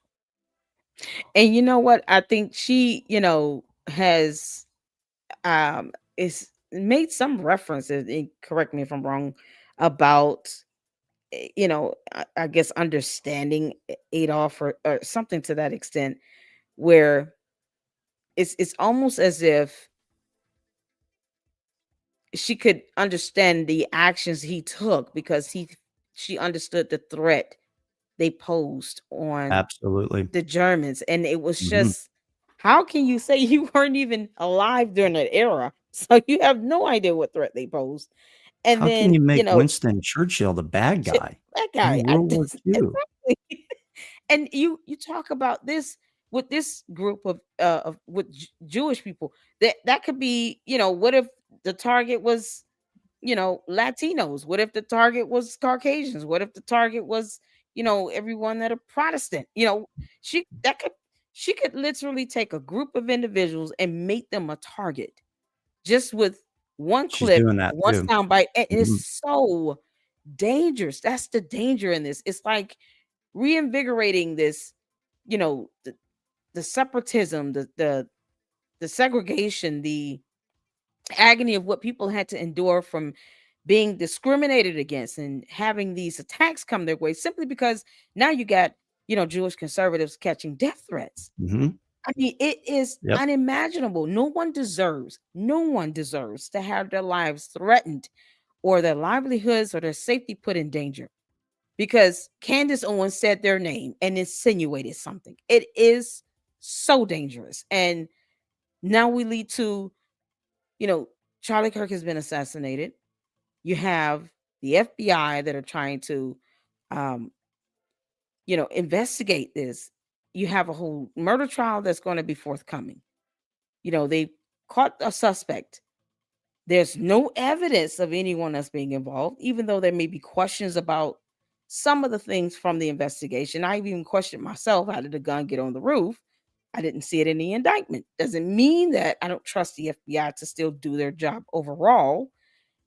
And you know what? I think she, has is made some references, and correct me if I'm wrong, about I guess understanding Adolf, or something to that extent, where it's almost as if she could understand the actions he took because she understood the threat they posed on Absolutely. the Germans. And it was Mhm. just, how can you say you weren't even alive during that era? So you have no idea what threat they posed. And How can then, you make Winston Churchill the bad guy that in guy, World War II? exactly. And you talk about this with this group of with Jewish people, that could be, what if the target was, Latinos? What if the target was Caucasians? What if the target was, everyone that are Protestant? She that could She could literally take a group of individuals and make them a target just with one She's clip, doing that one too. soundbite. And Mhm. it's so dangerous. That's the danger in this. It's like reinvigorating this, the separatism, the segregation, the agony of what people had to endure from being discriminated against and having these attacks come their way simply because now you got, Jewish conservatives catching death threats. Mhm. I mean, it is Yep. unimaginable. No one deserves to have their lives threatened or their livelihoods or their safety put in danger because Candace Owens said their name and insinuated something. It is so dangerous. And now we lead to, you know, Charlie Kirk has been assassinated. You have the FBI that are trying to, um, investigate this. You have a whole murder trial that's going to be forthcoming. They caught a suspect. There's no evidence of anyone that's being involved, even though there may be questions about some of the things from the investigation. I even questioned myself, how did the gun get on the roof? I didn't see it in the indictment. Doesn't mean that I don't trust the FBI to still do their job overall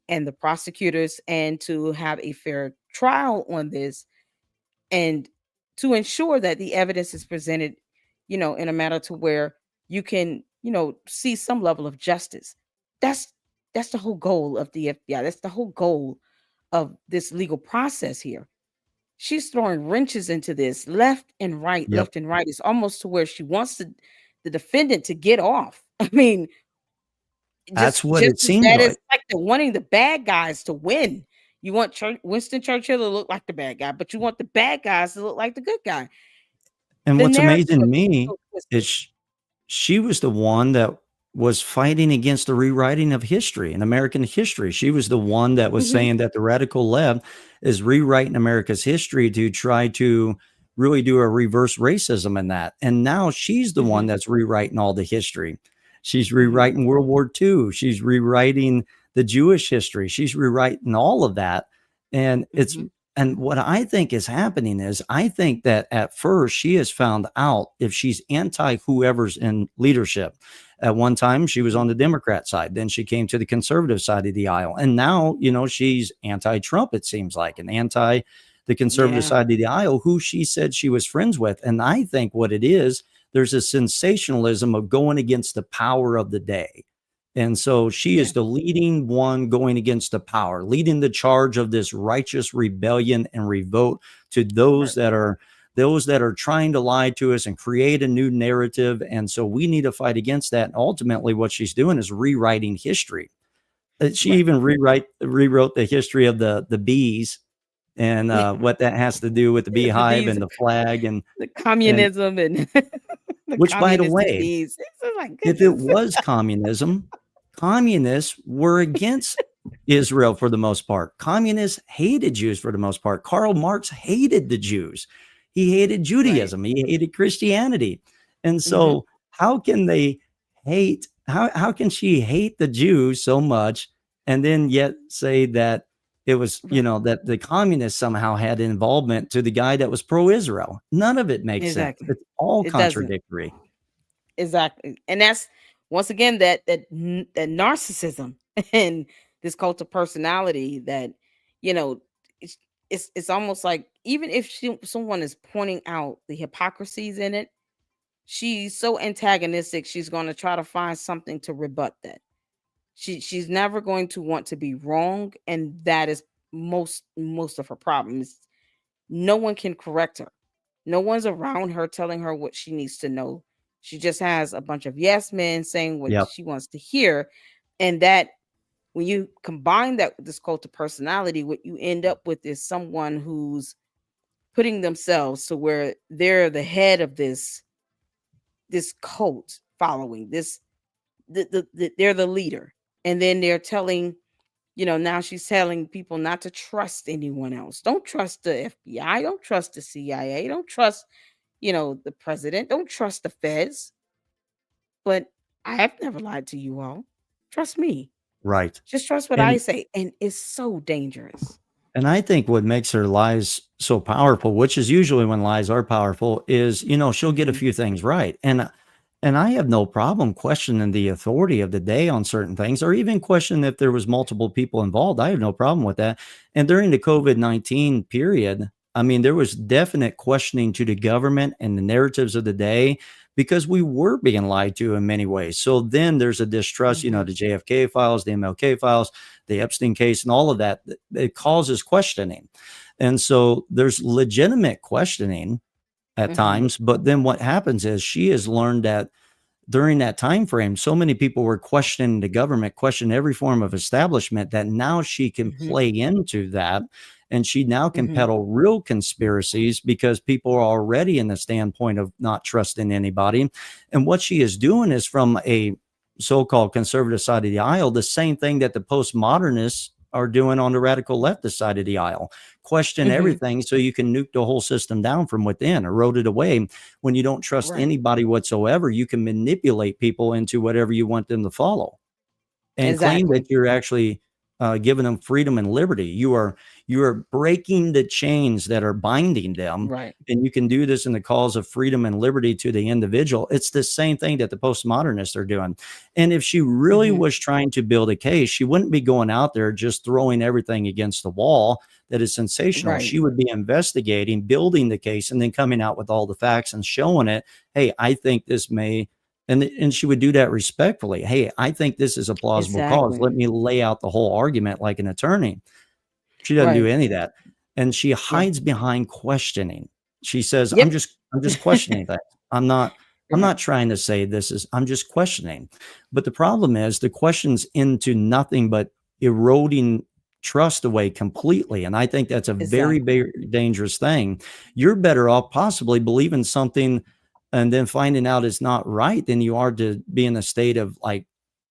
and the prosecutors and to have a fair trial on this and to ensure that the evidence is presented, in a manner to where you can, see some level of justice. That's that's the whole goal of the FBI. That's the whole goal of this legal process here. She's throwing wrenches into this left and right, Yep. left and right. It's almost to where she wants the defendant to get off. I mean, That's what just it as seems bad as like. like the wanting the bad guys to win. You want Winston Churchill to look like the bad guy, but you want the bad guys to look like the good guy. And The what's narrative amazing to is me so is twisted. she was the one that was fighting against the rewriting of history and American history. She was the one that was Mhm, saying that the radical left is rewriting America's history to try to really do a reverse racism in that. And now she's the one mhm, that's rewriting all the history. She's mhm, rewriting World War II. She's rewriting the Jewish history. She's rewriting all of that. And mhm, what I think is happening is I think that at first she has found out if she's anti whoever's in leadership. At one time, she was mhm. on the Democrat side. Then she came to the conservative side of the aisle. And now, she's anti Trump, it seems like, and anti the conservative Yeah, side of the aisle, who she said she was friends with. And I think what it is, there's a sensationalism of going against the power of the day. And so she yeah, is the leading one going against the power, leading the charge of this righteous rebellion and revolt to right. those that are trying to lie to us and create a new narrative. And so we need to fight against that. And ultimately, what she's doing is rewriting history. She Right. even rewrote the history of the bees and what that has to do with the The beehive bees, and the flag the and communism and the which, by the communistic way, bees. It's just like if it goodness. was communism, communists were against Israel for the most part. Communists hated Jews for the most part. Karl Marx hated the Jews. He hated Right. Judaism. He hated Christianity. And Mhm. so how can they how can she hate the Jews so much and then yet say that it was, Right. that the communists somehow had involvement to the guy that was pro-Israel? None of it makes sense. Exactly. It's all It doesn't. contradictory. Exactly. And that's once again that narcissism and this cult of personality that, you know, it's it's almost like even if someone is pointing out the hypocrisies in it, she's so antagonistic, she's going to try to find something to rebut that. She's never going to want to be wrong, and that is most of her problems. No one can correct her. No one's around her telling her what she needs to know. She just has a bunch of yes men saying what Yep. she wants to hear. And that when you combine that with this cult of personality, what you end up with is someone who's putting themselves to where they're the head of this cult following this they're the leader. And then they're telling, now she's telling people not to trust anyone else. Don't trust the FBI. Don't trust the CIA. Don't trust, the president. Don't trust the feds. But I have never lied to you all. Trust me. Right. Just trust what I And say. And it's so dangerous. And I think what makes her lies so powerful, which is usually when lies are powerful, is, she'll get a Mhm. few things right. And I have no problem questioning the authority of the day on certain things, or even question if there was multiple people involved. I have no problem with that. And during the COVID-19 period, I mean, there was definite questioning to the government and the narratives of the day because we were being lied to in many ways. So then there's a distrust, Mhm. the JFK files, the MLK files, the Epstein case, and all of that. It causes questioning. And so there's legitimate questioning at Mhm. times. But then what happens is she has learned that during that time frame, so many people were questioning the government, questioning every form of establishment, that now she can Mhm. play into that. And she now can Mhm. peddle real conspiracies because people are already in the standpoint of not trusting anybody. And what she is doing is, from a so-called conservative side of the aisle, the same thing that the postmodernists are doing on the radical leftist side of the aisle. Question Mhm. everything so you can nuke the whole system down from within, erode it away. When you don't trust Right. anybody whatsoever, you can manipulate people into whatever you want them to follow, and claim that Exactly. you're actually giving them freedom and liberty. You are breaking the chains that are binding them, Right. and you can do this in the cause of freedom and liberty to the individual. It's the same thing that the postmodernists are doing. And if she really Mhm. was trying to build a case, she wouldn't be going out there just throwing everything against the wall that is sensational. Right. She would be investigating, building the case, and then coming out with all the facts and showing it. Hey, I think this may, and she would do that respectfully. Hey, I think this is a plausible cause. Exactly. Let me lay out the whole argument like an attorney. She doesn't do Right. any of that. And she Yeah. hides behind questioning. She says, Yep. I'm just questioning things. I'm not I'm Right. not trying to say this is, I'm just questioning. But the problem is the question's into nothing but eroding trust away completely. And I think that's a very, Exactly. very dangerous thing. You're better off possibly believing something and then finding out it's not right than you are to be in a state of like,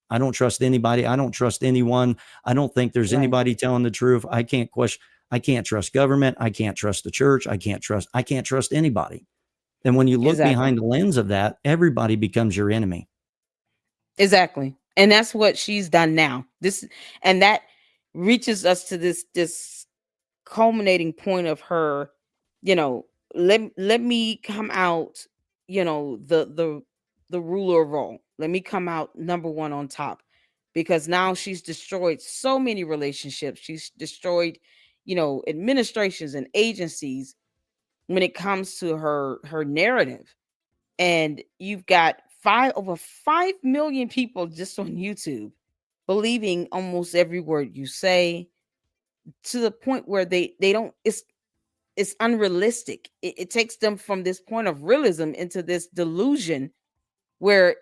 I don't trust anybody. I don't trust anyone. I don't think there's Right. anybody telling the truth. I can't question. I can't trust government. I can't trust the church. I can't trust anybody. And when you look Exactly. behind the lens of that, everybody becomes your enemy. Exactly. And that's what she's done now. This and that reaches us to this culminating point of her, you know, let me come out, the ruler of all. Let me come out number one on top. Because now she's destroyed so many relationships. She's destroyed, administrations and agencies when it comes to her narrative. And you've got over 5 million people just on YouTube believing almost every word you say, to the point where they don't, it's unrealistic. It takes them from this point of realism into this delusion where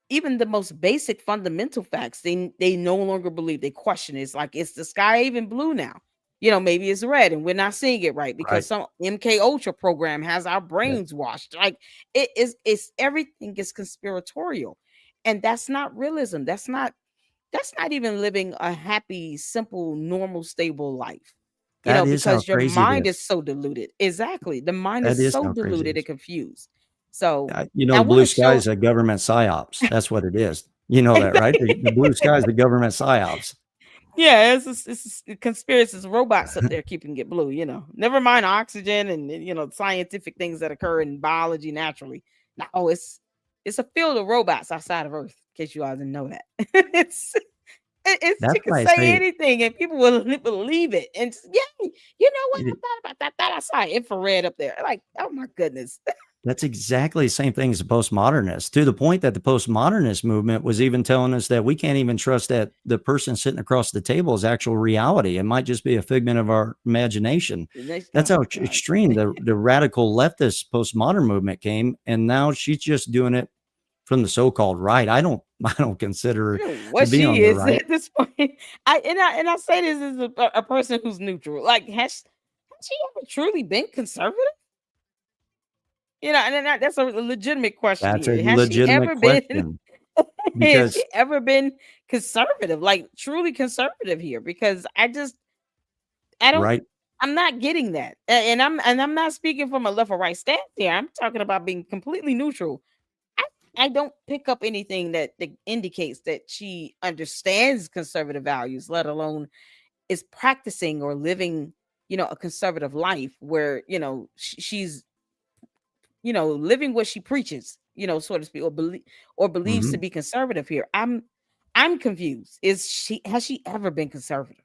even the most basic fundamental facts they no longer believe. They question it. It's like, is the sky even blue now? Maybe it's red and we're not seeing it right because Right. some MK Ultra program has our Yeah. brains washed. Like, it's everything is conspiratorial. And that's not realism. That's not even living a happy, simple, normal, stable life. That is how Because your crazy it mind is. is so diluted. Exactly. The mind That is is so how crazy it diluted and is. confused. So I The want blue to sky show is a government psyops. That's what it is. You know that, right? The blue sky is the government psyops. Yeah, it's conspiracies, robots up there keeping it blue. Never mind oxygen and scientific things that occur in biology naturally. No, it's a field of robots outside of Earth. In case you all didn't know that, it's That's you can why I say say anything and people will believe it. And yeah, you know what? I it, thought about that. That I saw infrared up there. Like, oh my goodness. that's exactly the same thing as the postmodernists, to the point that the postmodernist movement was even telling us that we can't even trust that the person sitting across the table is actual reality. It might just be a figment of our imagination. That's Oh how God. extreme the radical leftist postmodern movement came. And now she's just doing it from the so-called right. I don't consider I her don't know to what be on she the is right. at this point. I say this as a person who's neutral. Like, has she ever truly been conservative? That's a legitimate question That's a here. Has she legitimate ever been? question Has she because ever been conservative? Like, truly conservative here? Because I don't. right. I'm not getting that, and I'm not speaking from a left or right stance here. I'm talking about being completely neutral. I I don't pick up anything that indicates that she understands conservative values, let alone is practicing or living, a conservative life where, she's, living what she preaches, so to speak, or believes to Mhm. be conservative here. I'm confused. Has she ever been conservative?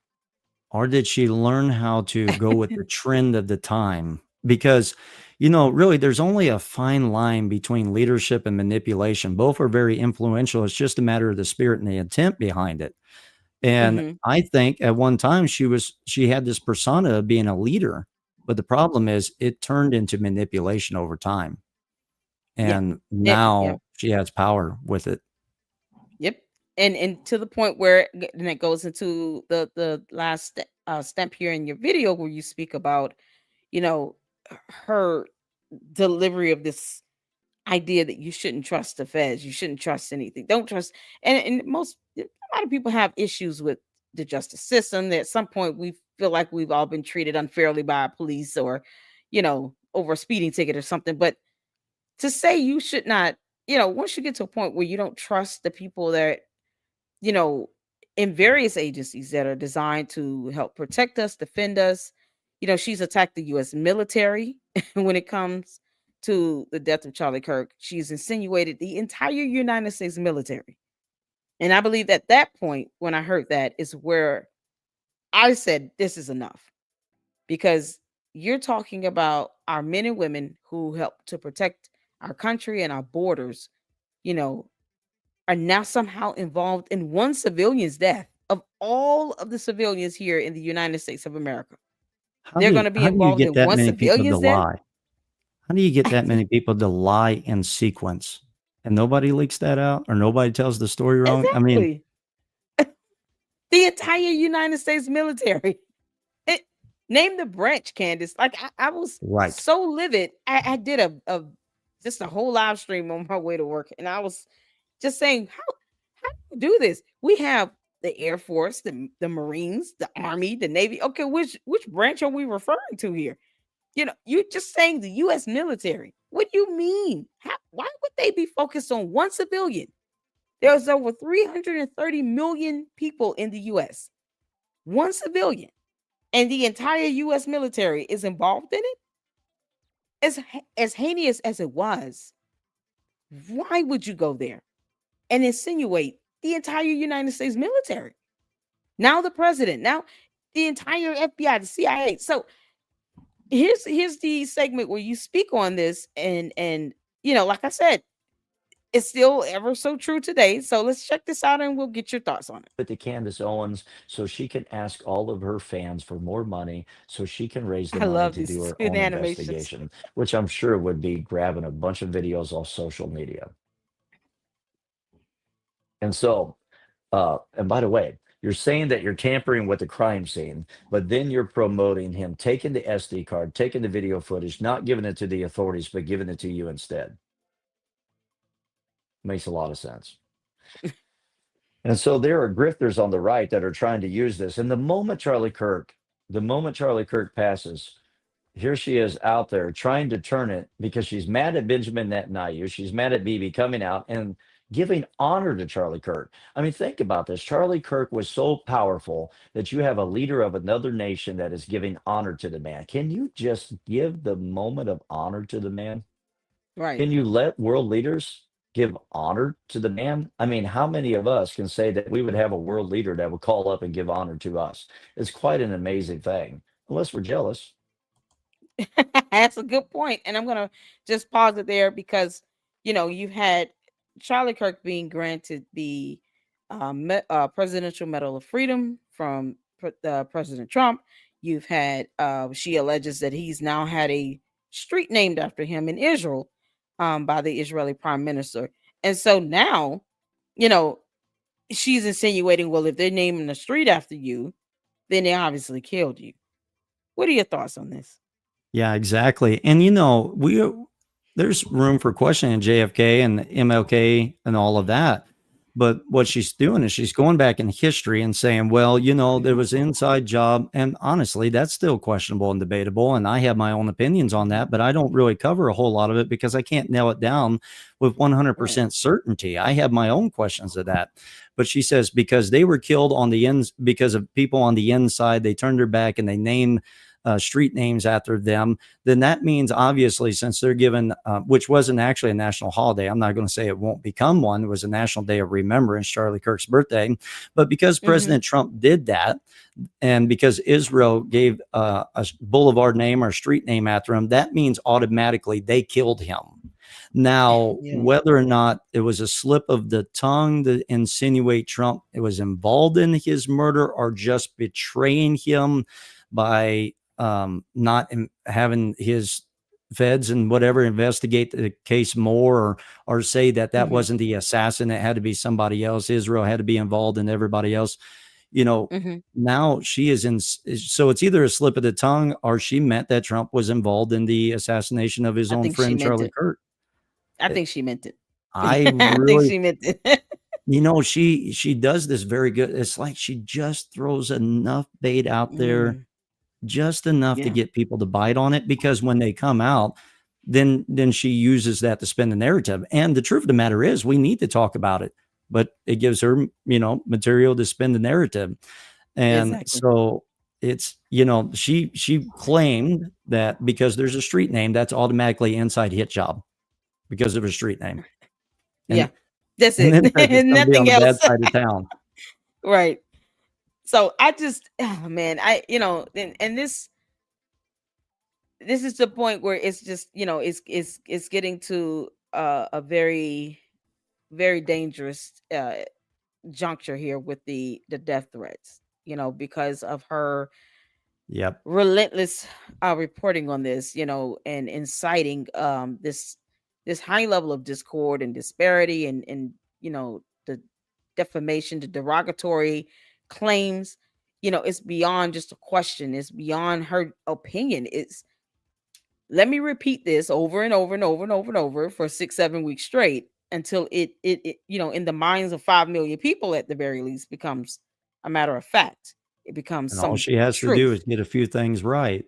Or did she learn how to go with the trend of the time? Because, really, there's only a fine line between leadership and manipulation. Both are very influential. It's just a matter of the spirit and the intent behind it. And Hmm. I think at one time she had this persona of being a leader, but the problem is it turned into manipulation over time. Yeah. And Yeah. now she has power with it. Yep. And to the point where and it goes into the last step here in your video where you speak about, you know, her delivery of this idea that you shouldn't trust the feds, you shouldn't trust anything. Don't trust and a lot of people have issues with the justice system. That at some point we feel like we've all been treated unfairly by police or, over a speeding ticket or something. But to say you should not, once you get to a point where you don't trust the people that, you know, in various agencies that are designed to help protect us, defend us. She's attacked the US military when it comes to the death of Charlie Kirk. She's insinuated the entire United States military. And I believe at that point, when I heard that, is where I said, this is enough. Because you're talking about our men and women who help to protect our country and our borders, you know, are now somehow involved in one civilian's death of all of the civilians here in the United States of America. They're going to be How do you involved get in that one many people to civilian's death? lie? How do you get that many people to lie in sequence? And nobody leaks that out or nobody tells the story wrong? I mean, Exactly. The entire United States military. It, name the branch, Candace. Like I was right. so livid. I did a just a whole live stream on my way to work, and I was just saying, how do you do this? We have the Air Force, the Marines, the Army, the Navy. Okay, which branch are we referring to here? You're just saying the US military. What do you mean? Why would they be focused on one civilian? There's over 330 million people in the US. One civilian. And the entire US military is involved in it? As heinous as it was, why would you go there and insinuate the entire United States military? Now the president, now the entire FBI, the CIA. So here's the segment where you speak on this, and like I said, it's still ever so true today. So let's check this out and we'll get your thoughts on it. With the Candace Owens so she can ask all of her fans for more money so she can raise the I money love to do these her good own animations. investigation, which I'm sure would be grabbing a bunch of videos off social media. And so, and by the way, you're saying that you're tampering with the crime scene, but then you're promoting him taking the SD card, taking the video footage, not giving it to the authorities, but giving it to you instead. Makes a lot of sense. And so there are grifters on the right that are trying to use this. And the moment Charlie Kirk passes, here she is out there trying to turn it because she's mad at Benjamin Netanyahu. She's mad at Bibi coming out and giving honor to Charlie Kirk. I mean, think about this. Charlie Kirk was so powerful that you have a leader of another nation that is giving honor to the man. Can you just give the moment of honor to the man? Right. Can you let world leaders give honor to the man? I mean, how many of us can say that we would have a world leader that would call up and give honor to us? It's quite an amazing thing, unless we're jealous. That's a good point. And I'm going to just pause it there because, you've had Charlie Kirk being granted the Presidential Medal of Freedom from President Trump. You've had, she alleges that he's now had a street named after him in Israel by the Israeli prime minister. And so now, you know, she's insinuating, well, if they're naming the street after you, then they obviously killed you. What are your thoughts on this? Yeah, exactly. And there's room for questioning JFK and MLK and all of that. But what she's doing is she's going back in history and saying, well, there Mhm, was an inside job. And honestly, that's still questionable and debatable. And I have my own opinions on mhm. that, but I don't really cover a whole lot of it because I can't nail it down with Right. 100% certainty. I have my own questions of that. But she says because they were killed on the ends, because of people on the inside, they turned their back and they named street names after them, then that means obviously since they're given, which wasn't actually a national holiday, I'm not going to say it won't become one. It was a national day of remembrance, Charlie Kirk's birthday. But because Mhm. President Trump did that, and because Israel gave a boulevard name or street name after him, that means automatically they killed him. Now, Yeah. whether or not it was a slip of the tongue to insinuate Trump was involved in his murder or just betraying him by not having his feds and whatever investigate the case more, or say that that Mhm, wasn't the assassin, it had to be somebody else, Israel had to be involved and everybody else, you know mhm. now she is in. So it's either a slip of the tongue or she meant that Trump was involved in the assassination of his I own think she friend meant Charlie it. Kirk. I It- think she meant it. I I think really, she meant it. she does this very good. It's like she just throws enough bait out there, Mm, just enough to yeah, get people to bite on it, because when they come out, then she uses that to spin the narrative. And the truth of the matter is we need to talk about it, but it gives her, material to spin the narrative. And exactly. so it's, she claimed that because there's a street name, that's automatically inside hit job because of a street name. Yeah. And That's and it. then says it's going to be on Nothing the bad else. side of town. Right. So I just, oh man, and this is the point where it's just, it's getting to a very, very dangerous juncture here with the death threats, because of her Yep. relentless reporting on this, and inciting this high level of discord and disparity, and the defamation, the derogatory claims. It's beyond just a question. It's beyond her opinion. It's, let me repeat this over and over and over and over and over for 6 7 weeks straight until it in the minds of 5 million people at the very least becomes a matter of fact. It becomes And all some she has to do truth. is get a few things right.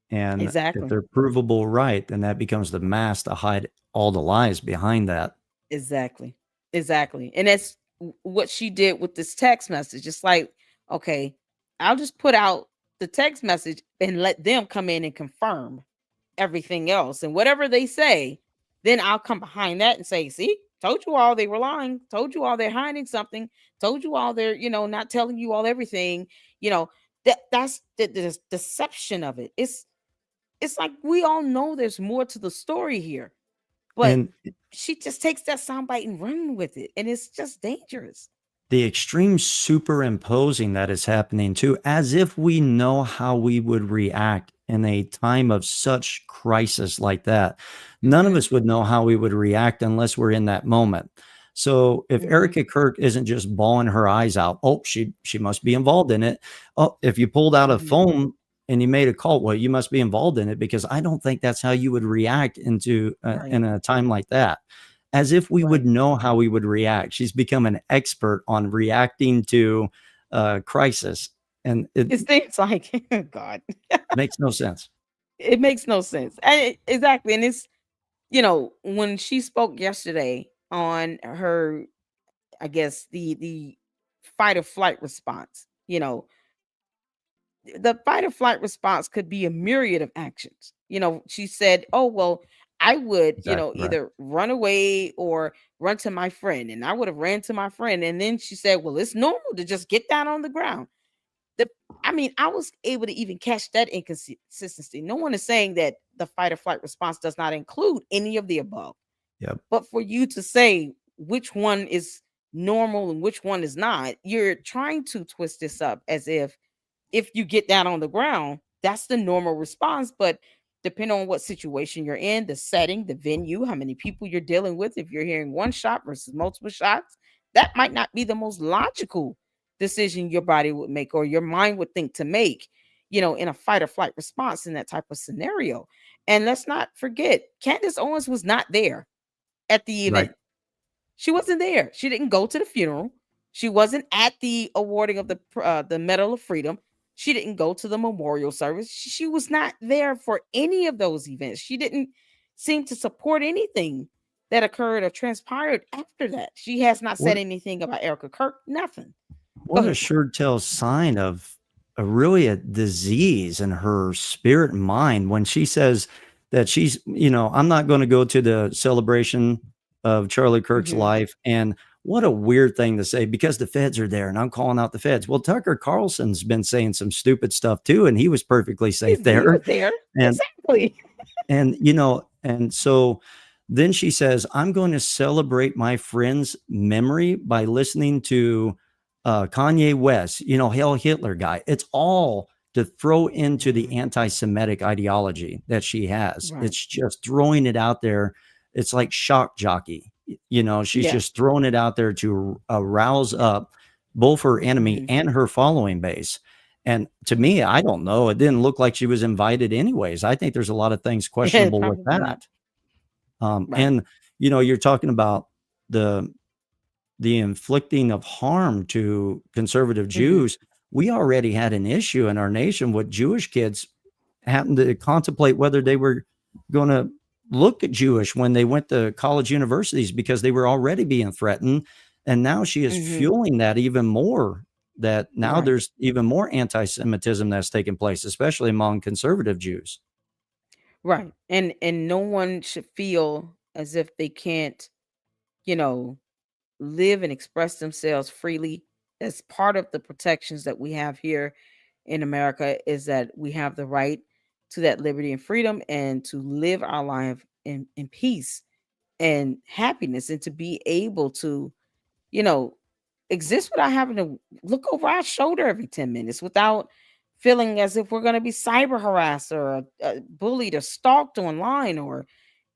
And if Exactly. they're provable right, then that becomes the mask to hide all the lies behind that. Exactly. Exactly. And that's what she did with this text message. It's like, okay, I'll just put out the text message and let them come in and confirm everything else. And whatever they say, then I'll come behind that and say, see, told you all they were lying, told you all they're hiding something, told you all they're, not telling you all everything, you know, that's the deception of it. It's like we all know there's more to the story here, but And she just takes that soundbite and run with it, and it's just dangerous. the extreme superimposing that is happening too, as if we know how we would react in a time of such crisis like that. None of Hmm. us would know how we would react unless we're in that moment. So if Hmm. Erica Kirk isn't just bawling her eyes out, oh, she must be involved in it. Oh, if you pulled out a Hmm. phone and you made a call, well, you must be involved in it, because I don't think that's how you would react into Right. in a time like that, as if we would Right. know how we would react. She's become an expert on reacting to crisis, and it It seems like God. makes no sense. It makes no sense. Exactly. And it's, when she spoke yesterday on her, I guess the fight or flight response, the fight or flight response could be a myriad of actions. She said, "Oh, well, I would, Exactly right. either run away or run to my friend." And I would have ran to my friend. And then she said, "Well, it's normal to just get down on the ground." The I mean, I was able to even catch that inconsistency. No one is saying that the fight or flight response does not include any of the above. Yep. But for you to say which one is normal and which one is not, you're trying to twist this up as if you get down on the ground, that's the normal response. But depending on what situation you're in, the setting, the venue, how many people you're dealing with, if you're hearing one shot versus multiple shots, that might not be the most logical decision your body would make or your mind would think to make, in a fight or flight response in that type of scenario. And let's not forget, Candace Owens was not there at the Right. event. She wasn't there. She didn't go to the funeral. She wasn't at the awarding of the Medal of Freedom. She didn't go to the memorial service. She was not there for any of those events. She didn't seem to support anything that occurred or transpired after that. She has not said What anything about Erica Kirk. Nothing. Go what a ahead. sure tell sign of a disease in her spirit and mind when she says that she's, I'm not going to go to the celebration of Charlie Kirk's Hmm. life. And what a weird thing to say because the feds are there and I'm calling out the feds. Well, Tucker Carlson's been saying some stupid stuff too, and he was perfectly safe He there. was there. And Exactly. and so then she says, I'm going to celebrate my friend's memory by listening to Kanye West, Hail Hitler guy. It's all to throw into the Mhm. anti-Semitic ideology that she has. Right. It's just throwing it out there. It's like shock jockey. She's Yeah. just throwing it out there to rouse up both her enemy Hmm. and her following base. And to me, I don't know. It didn't look like she was invited anyways. I think there's a lot of things questionable with Probably not. that. Right. And you're talking about the inflicting of harm to conservative Hmm. Jews. We already had an issue in our nation with Jewish kids having to contemplate whether they were going to look at Jewish when they went to college universities because they were already being threatened. And now she is Hmm. fueling that even more. That now Right. there's even more anti-Semitism that's taking place, especially among conservative Jews. Right. And no one should feel as if they can't, you know, live and express themselves freely. As part of the protections that we have here in America is that we have the right to that liberty and freedom and to live our life in peace and happiness and to be able to, you know, exist without having to look over our shoulder every 10 minutes, without feeling as if we're going to be cyber harassed or bullied or stalked online, or,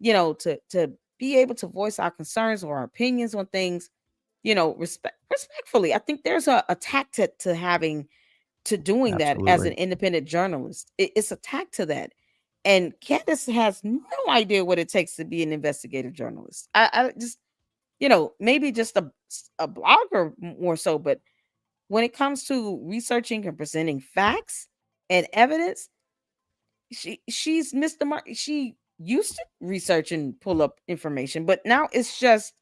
to be able to voice our concerns or our opinions on things, respectfully. I think there's a tactic to having to doing that as an Absolutely. independent journalist. It's a tack to that. And Candace has no idea what it takes to be an investigative journalist. I just, maybe just a blogger more so, but when it comes to researching and presenting facts and evidence, she's missed the mark. She used to research and pull up information, but now it's just,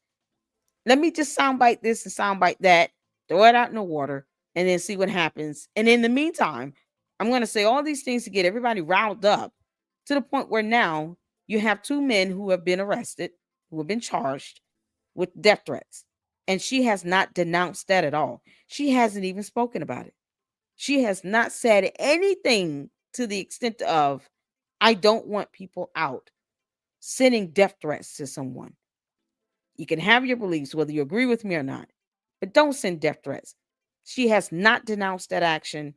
let me just soundbite this and soundbite that, throw it out in the water, and then see what happens. And in the meantime, I'm going to say all these things to get everybody riled up to the point where now you have two men who have been arrested, who have been charged with death threats. And she has not denounced that at all. She hasn't even spoken about it. She has not said anything to the extent of, I don't want people out sending death threats to someone. You can have your beliefs, whether you agree with me or not, but don't send death threats. She has not denounced that action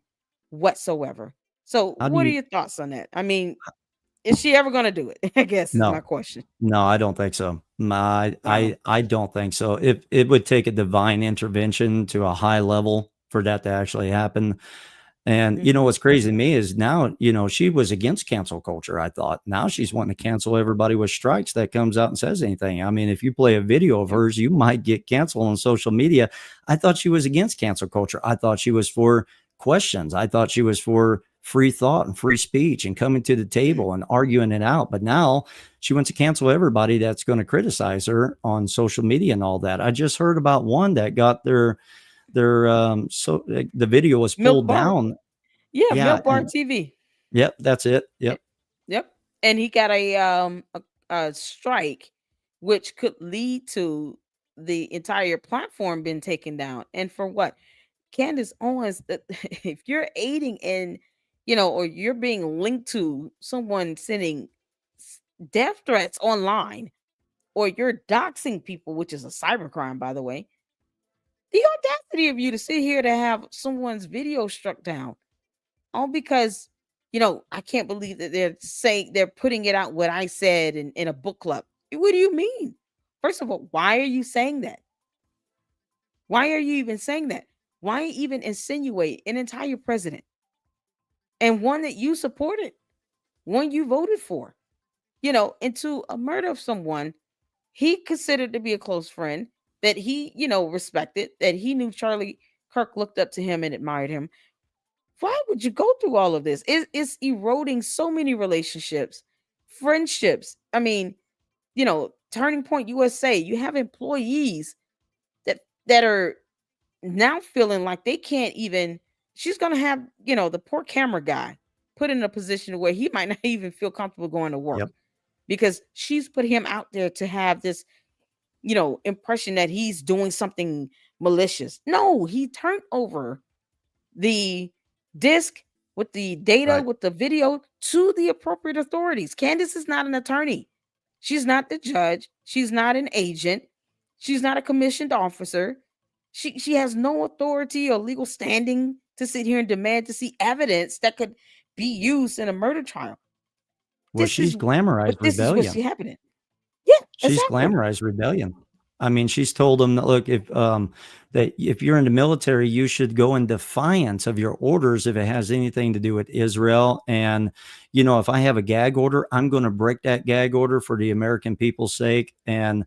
whatsoever. So, How do what are you your thoughts on that? I mean, is she ever going to do it? I guess is my No, question. no, I don't think so. My Wow. I don't think so. It would take a divine intervention to a high level for that to actually happen. And Hmm. what's crazy to me is now, she was against cancel culture, I thought. Now she's wanting to cancel everybody with strikes that comes out and says anything. I mean, if you play a video of Yep. hers, you might get canceled on social media. I thought she was against cancel culture. I thought she was for questions. I thought she was for free thought and free speech and coming to the table and arguing it out. But now she wants to cancel everybody that's going to criticize her on social media and all that. I just heard about one that got the video was Milk pulled Bar. down. Yeah, Yeah, Milk Bar and TV. yep, that's it. Eh, Yep. Yep. And he got a strike, which could lead to the entire platform being taken down. And for what? Candace Owens, that if you're aiding in, or you're being linked to someone sending death threats online, or you're doxing people, which is a cybercrime, by the way, the audacity of you to sit here to have someone's video struck down, all because, I can't believe that they're putting it out what I said in a book club. What do you mean? First of all, why are you saying that? Why are you even saying that? Why even insinuate an entire president and one that you supported, one you voted for, into a murder of someone he considered to be a close friend that he, respected, that he knew Charlie Kirk looked up to him and admired him. Why would you go through all of this? It's eroding so many relationships, friendships. I mean, Turning Point USA, you have employees that are now feeling like they can't even. She's gonna have, the poor camera guy put in a position where he might not even feel comfortable going to work Yep. because she's put him out there to have this, impression that he's doing something malicious. No, he turned over the disc with the data, Right. with the video to the appropriate authorities. Candace is not an attorney. She's not the judge. She's not an agent. She's not a commissioned officer. She has no authority or legal standing to sit here and demand to see evidence that could be used in a murder trial. Well, This she's is glamorized this is what rebellion. she happening. Yeah, She's exactly. glamorized rebellion. I mean, she's told them that, look, if you're in the military, you should go in defiance of your orders if it has anything to do with Israel. And, if I have a gag order, I'm going to break that gag order for the American people's sake. And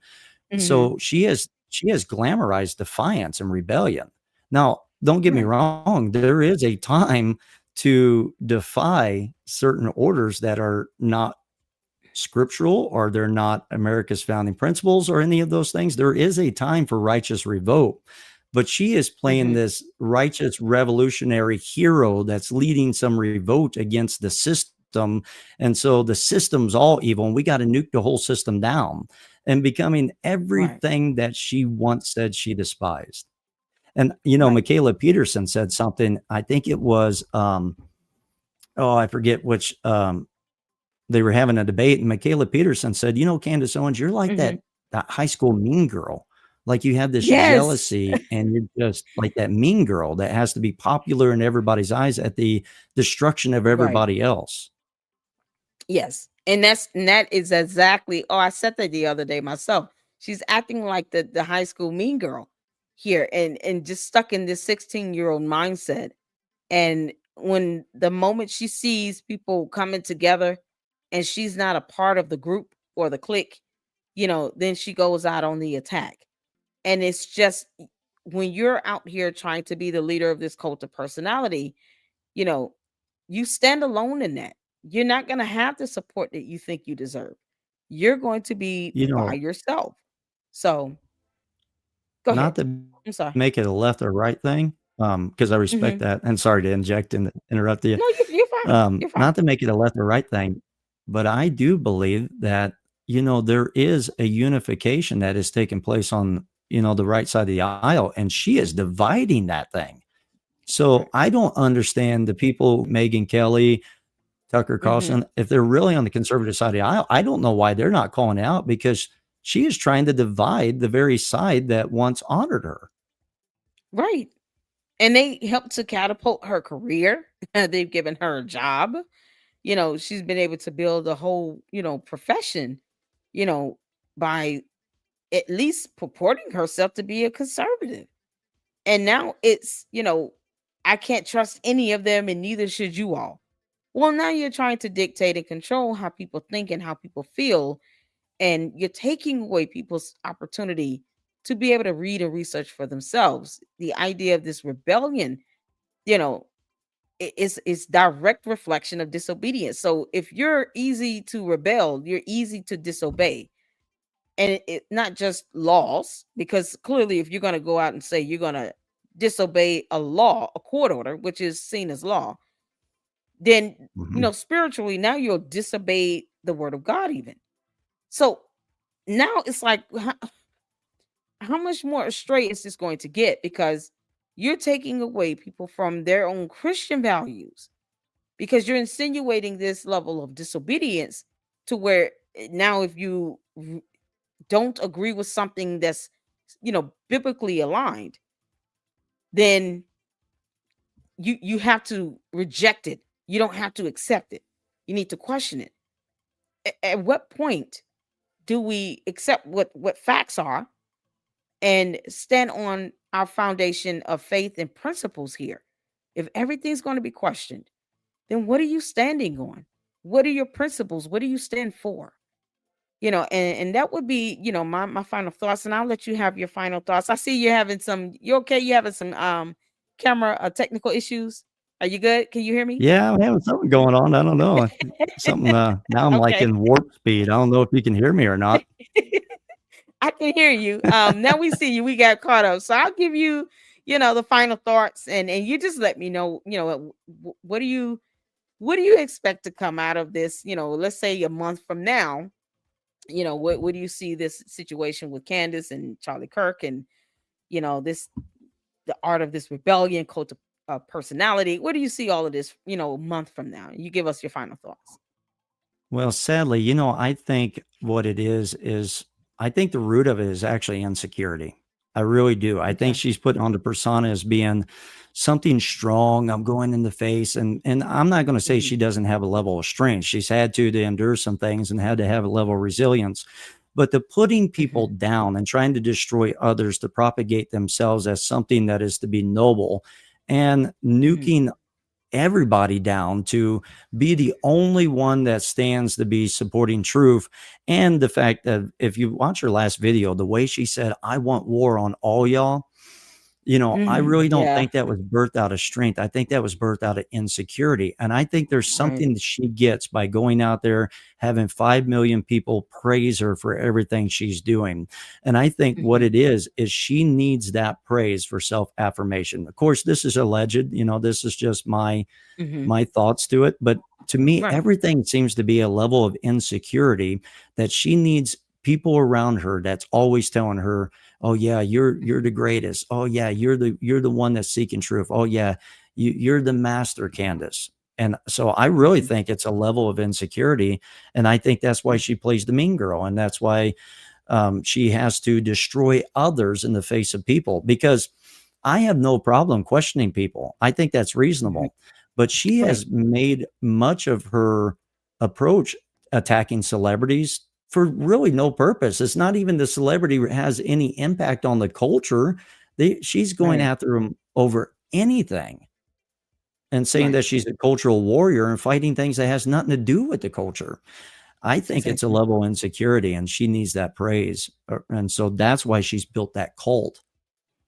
Hmm. so she has glamorized defiance and rebellion. Now, don't get me Right. wrong, there is a time to defy certain orders that are not scriptural or they're not America's founding principles or any of those things. There is a time for righteous revolt, but she is playing Hmm. this righteous revolutionary hero that's leading some revolt against the system. And so the system's all evil and we got to nuke the whole system down and becoming Right. everything that she once said she despised. And, Right. Michaela Peterson said something, I think it was, I forget which, they were having a debate, and Michaela Peterson said, Candace Owens, you're like Hmm. that high school mean girl. Like you have this Yes. jealousy and you're just like that mean girl that has to be popular in everybody's eyes at the destruction of Right. everybody else. Yes. And that is exactly. Oh, I said that the other day myself. She's acting like the high school mean girl here, and just stuck in this 16-year-old mindset. And when the moment she sees people coming together and she's not a part of the group or the clique, then she goes out on the attack. And it's just, when you're out here trying to be the leader of this cult of personality, you know, you stand alone in that. You're not going to have the support that you think you deserve. You're going to be You by know, yourself. So go ahead. not to I'm sorry. make it a left or right thing, because I respect Hmm. that. And sorry to inject and interrupt you. No, you're fine. You're fine. Not to make it a left or right thing, but I do believe that, there is a unification that is taking place on, the right side of the aisle, and she is dividing that thing. So Right. I don't understand the people, Megan Kelly, Tucker Hmm. Carlson, if they're really on the conservative side of the aisle, I don't know why they're not calling out because she is trying to divide the very side that once honored her. Right. And they helped to catapult her career. They've given her a job. She's been able to build a whole, profession, you know, by at least purporting herself to be a conservative. And now it's, I can't trust any of them and neither should you all. Well, now you're trying to dictate and control how people think and how people feel. And you're taking away people's opportunity to be able to read and research for themselves. The idea of this rebellion, you know, is direct reflection of disobedience. So if you're easy to rebel, you're easy to disobey. And it not just laws, because clearly if you're going to go out and say you're going to disobey a law, a court order, which is seen as law, then Mhm. spiritually now you'll disobey the word of God even. So now it's like, how much more astray is this going to get? Because you're taking away people from their own Christian values, because you're insinuating this level of disobedience to where, now if you don't agree with something that's, biblically aligned, then you have to reject it. You don't have to accept it. You need to question it. At what point do we accept what facts are and stand on our foundation of faith and principles here? If everything's going to be questioned, then what are you standing on? What are your principles? What do you stand for? And that would be, my final thoughts, and I'll let you have your final thoughts. I see you're having you okay? You having some camera technical issues? Are you good? Can you hear me? Yeah, I'm having something going on. I don't know. Something, now I'm like Okay. in warp speed. I don't know if you can hear me or not. I can hear you. Now we see you. We got caught up. So I'll give you, the final thoughts, and you just let me know, what do you expect to come out of this? Let's say a month from now. What do you see this situation with Candace and Charlie Kirk, and this the art of this rebellion, cult of personality? Where do you see all of this, a month from now? You give us your final thoughts. Well, sadly, I think what it is I think the root of it is actually insecurity. I really do. I think Okay. she's putting on the persona as being something strong. I'm going in the face, and I'm not going to say Mhm. she doesn't have a level of strength. She's had to endure some things and had to have a level of resilience. But the putting people Mhm. down and trying to destroy others to propagate themselves as something that is to be noble and Mhm. nuking everybody down to be the only one that stands to be supporting truth. And the fact that if you watch her last video, the way she said, I want war on all y'all, I Mhm. really don't Yeah. think that was birthed out of strength. I think that was birthed out of insecurity. And I think there's Right. something that she gets by going out there, having 5 million people praise her for everything she's doing. And I think what Mhm. it is she needs that praise for self affirmation. Of course, this is alleged, this is just Mhm. my thoughts to it. But to me, Right. everything seems to be a level of insecurity that she needs people around her that's always telling her, "Oh yeah, you're the greatest. Oh yeah, you're the one that's seeking truth. Oh yeah, you're the master, Candace." And so I really Mhm. think it's a level of insecurity, and I think that's why Mhm. she plays the mean girl, and that's why she has to destroy others in the face of people, because I have no problem questioning people. I think that's Mhm. reasonable. But she Right. has made much of her approach attacking celebrities for really no purpose. It's not even the celebrity has any impact on the culture. She's going Right. after them over anything and saying Right. that she's a cultural warrior and fighting things that has nothing to do with the culture. I think it's a Exactly. level of insecurity, and she needs that praise. And so that's why she's built that cult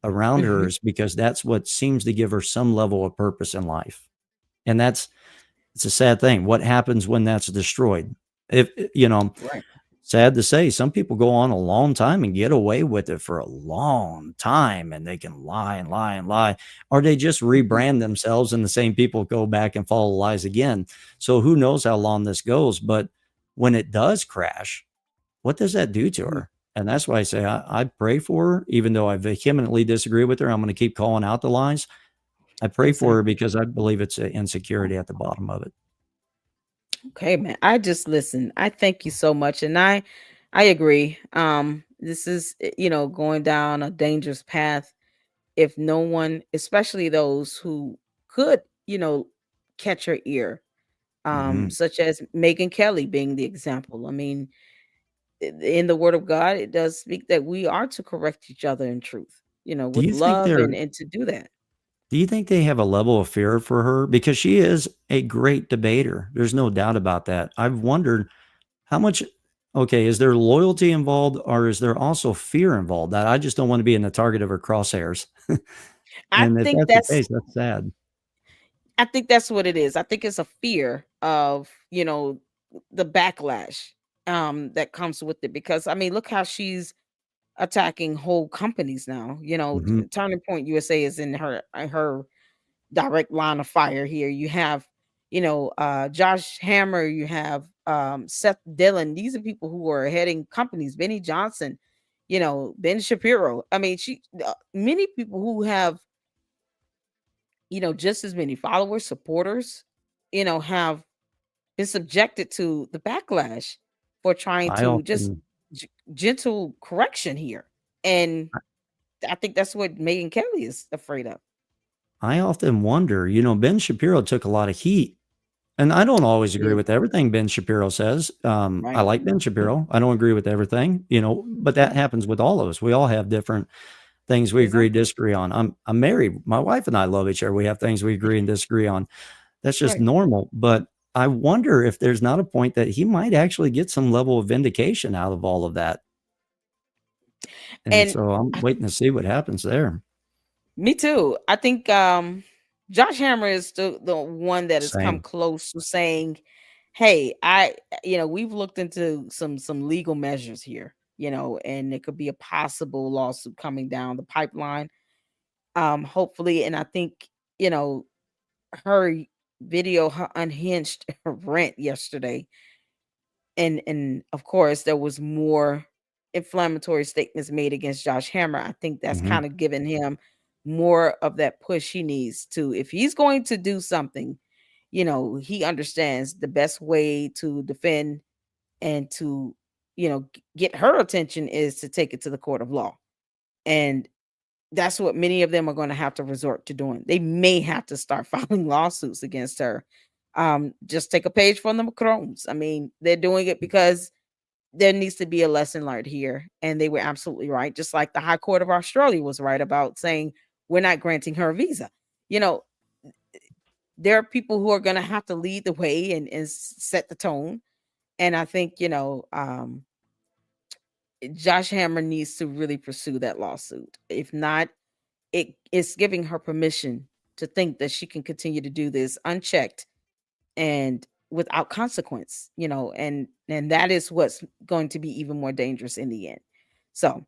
around her, Mhm. is because that's what seems to give her some level of purpose in life. And it's a sad thing. What happens when that's destroyed? If, Right. sad to say, some people go on a long time and get away with it for a long time, and they can lie and lie and lie, or they just Mhm. rebrand themselves and the same people go back and follow lies again. So who knows how long this goes? But when it does crash, what does that do to Mhm. her? And that's why I say I pray for her, even though I vehemently disagree with her. I'm going to keep calling out the lies. I pray for her Exactly. because I believe it's an insecurity at the bottom of it. Okay, man. I just listen. I thank you so much, and I agree. This is, going down a dangerous path if no one, especially those who could, catch her ear, Mhm. such as Megan Kelly being the example. I mean, in the Word of God, it does speak that we are to correct each other in truth, Do with you think love, they're and to do that. do you think they have a level of fear for her? Because she is a great debater. There's no doubt about that. I've wondered how much, okay, is there loyalty involved, or is there also fear involved that I just don't want to be in the target of her crosshairs? I And if think that's the that's case, that's sad. I think that's what it is. I think it's a fear of, the backlash that comes with it, because I mean, look how she's attacking whole companies now. Mhm. Turning Point USA is in her direct line of fire here. You have, Josh Hammer, you have Seth Dillon. These are people who are heading companies, Benny Johnson, Ben Shapiro. I mean, many people who have, just as many followers, supporters, have been subjected to the backlash for trying I to just often gentle correction here. And I think that's what Megan Kelly is afraid of. I often wonder, Ben Shapiro took a lot of heat, and I don't always agree Yeah. with everything Ben Shapiro says. I Right. like Ben Shapiro. I don't agree with everything, but that Right. happens with all of us. We all have different things we agree, Exactly. disagree on. I'm married. My wife and I love each other. We have things we agree and disagree on. That's just Right. normal. But I wonder if there's not a point that he might actually get some level of vindication out of all of that. And And so I'm I, waiting to see what happens there. me too. I think Josh Hammer is the one that has come Same. close to saying, "Hey, we've looked into some legal measures here, and it could be a possible lawsuit coming down the pipeline. Hopefully, and I think you know her video, her unhinged rant yesterday, and of course there was more inflammatory statements made against Josh Hammer. I think that's Hmm. kind of given him more of that push he needs to, if he's going to do something, he understands the best way to defend and to, get her attention is to take it to the court of law. And that's what many of them are going to have to resort to doing. They may have to start filing lawsuits against her. Just take a page from the Macrons. I mean, they're doing it because there needs to be a lesson learned here. And they were absolutely right. Just like the High Court of Australia was right about saying we're not granting her a visa. You know, there are people who are going to have to lead the way and set the tone. And I think, Josh Hammer needs to really pursue that lawsuit. If not, it's giving her permission to think that she can continue to do this unchecked and without consequence, and that is what's going to be even more dangerous in the end. So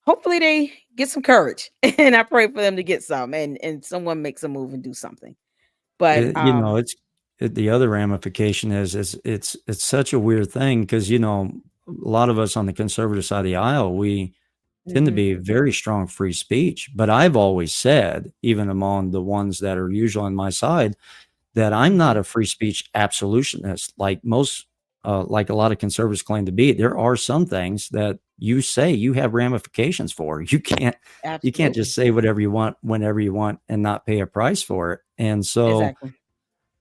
hopefully they get some courage and I pray for them to get some and someone makes a move and do something. But It's the other ramification is it's such a weird thing because a lot of us on the conservative side of the aisle, we tend to mhm, be very strong free speech. But I've always said, even among the ones that are usually on my side, that I'm not mhm, a free speech absolutionist like most, like a lot of conservatives claim to be. There are some things that you say you have ramifications for. You can't absolutely. just say whatever you want whenever you want and not pay a price for it. And so Exactly.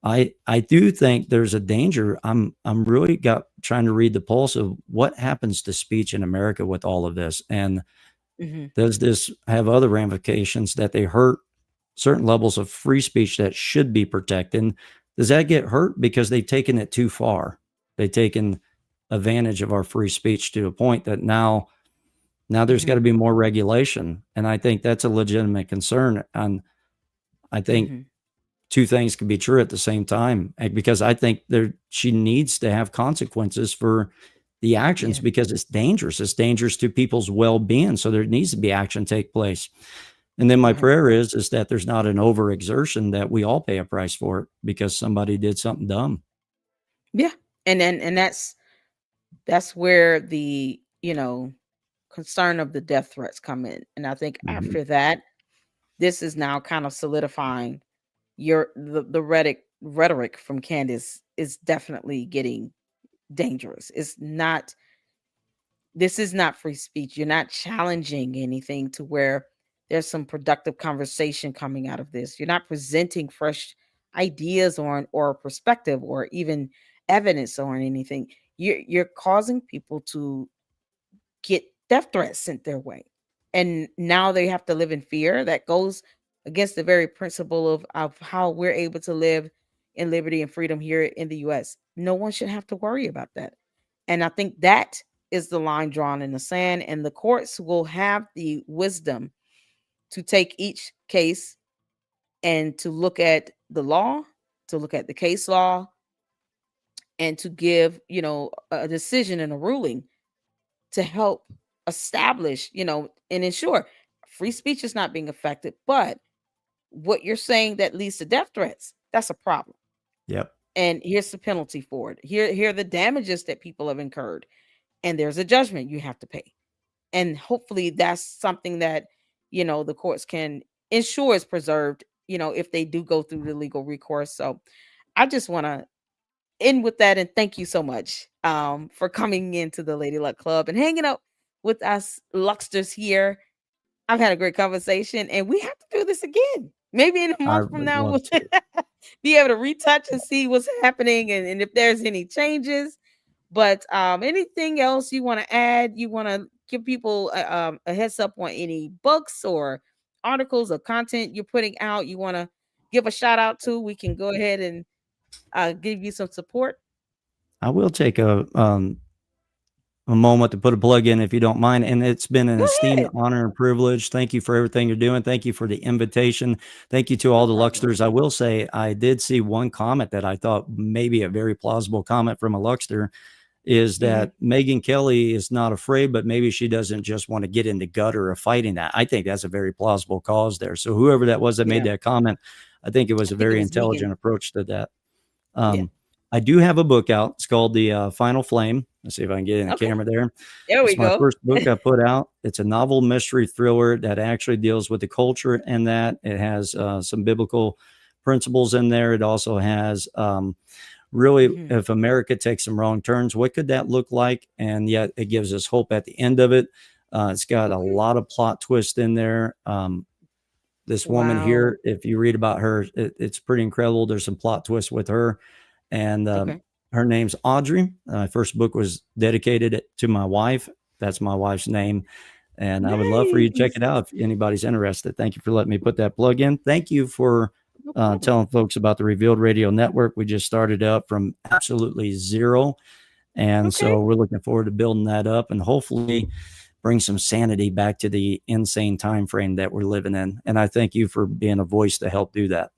I do think there's a danger. I'm really got trying to read the pulse of what happens to speech in America with all of this, and Mhm, does this have other ramifications that they hurt certain levels of free speech that should be protected? Does that get hurt because they've taken it too far? They've taken advantage of our free speech to a point that now there's got to mhm, be more regulation, and I think that's a legitimate concern. And I think mhm, two things can be true at the same time, because I think she needs to have consequences for the actions yeah. because it's dangerous. It's dangerous to people's well-being. So there needs to be action take place. And then my Right. prayer is that there's not an overexertion that we all pay a price for it because somebody did something dumb. Yeah. And that's where the concern of the death threats come in. And I think Mhm. after that, this is now kind of solidifying the rhetoric from Candace is definitely getting dangerous. This is not free speech. You're not challenging anything to where there's some productive conversation coming out of this. You're not presenting fresh ideas or perspective or even evidence on anything. You're causing people to get death threats sent their way. And now they have to live in fear that goes against the very principle of how we're able to live in liberty and freedom here in the US. No one should have to worry about that. And I think that is the line drawn in the sand, and the courts will have the wisdom to take each case and to look at the law, to look at the case law, and to give, a decision and a ruling to help establish, and ensure free speech is not being affected. But what you're saying that leads to death threats, that's a problem. Yep. And here's the penalty for it. Here are the damages that people have incurred. And there's a judgment you have to pay. And hopefully that's something that, the courts can ensure is preserved, if they do go through the legal recourse. So I just want to end with that and thank you so much for coming into the Lady Luck Club and hanging out with us Lucksters here. I've had a great conversation and we have to do this again. Maybe in a I month from would now, we'll love to. be able to retouch and see what's happening and if there's any changes. But anything else you want to add? You want to give people a heads up on any books or articles or content you're putting out? You want to give a shout out to? We can go ahead and give you some support? I will take a moment to put a plug in if you don't mind. And it's been an Go esteemed ahead. honor and privilege. Thank you for everything you're doing. Thank you for the invitation. Thank you to No all the problem. Lucksters. I will say I did see one comment that I thought maybe a very plausible comment from a Luckster is Hmm. that Megan Kelly is not afraid, but maybe she doesn't just want to get in the gutter of fighting that. I think that's a very plausible cause there. So whoever that was that made Yeah, that comment, I think it was I a think it very was Megan. intelligent approach to that. Yeah. Um, I do have a book out. It's called The Final Flame. Let's see if I can get in the Okay. camera there. There we It's my go. first book I put out. It's a novel mystery thriller that actually deals with the culture and that it has some biblical principles in there. It also has really, Hmm. if America takes some wrong turns, what could that look like? And yet it gives us hope at the end of it. It's got a Okay. lot of plot twist in there. This woman Wow. here, if you read about her, it's pretty incredible. There's some plot twists with her, and Okay. her name's Audrey. My first book was dedicated to my wife. That's my wife's name, and I would love for you to check Nice. it out if anybody's interested. Thank you for letting me put that plug in. Thank you for No problem. telling folks about the Revealed Radio Network. We just started up from absolutely zero, and Okay. so we're looking forward to building that up and hopefully bring some sanity back to the insane time frame that we're living in. And I thank you for being a voice to help do that.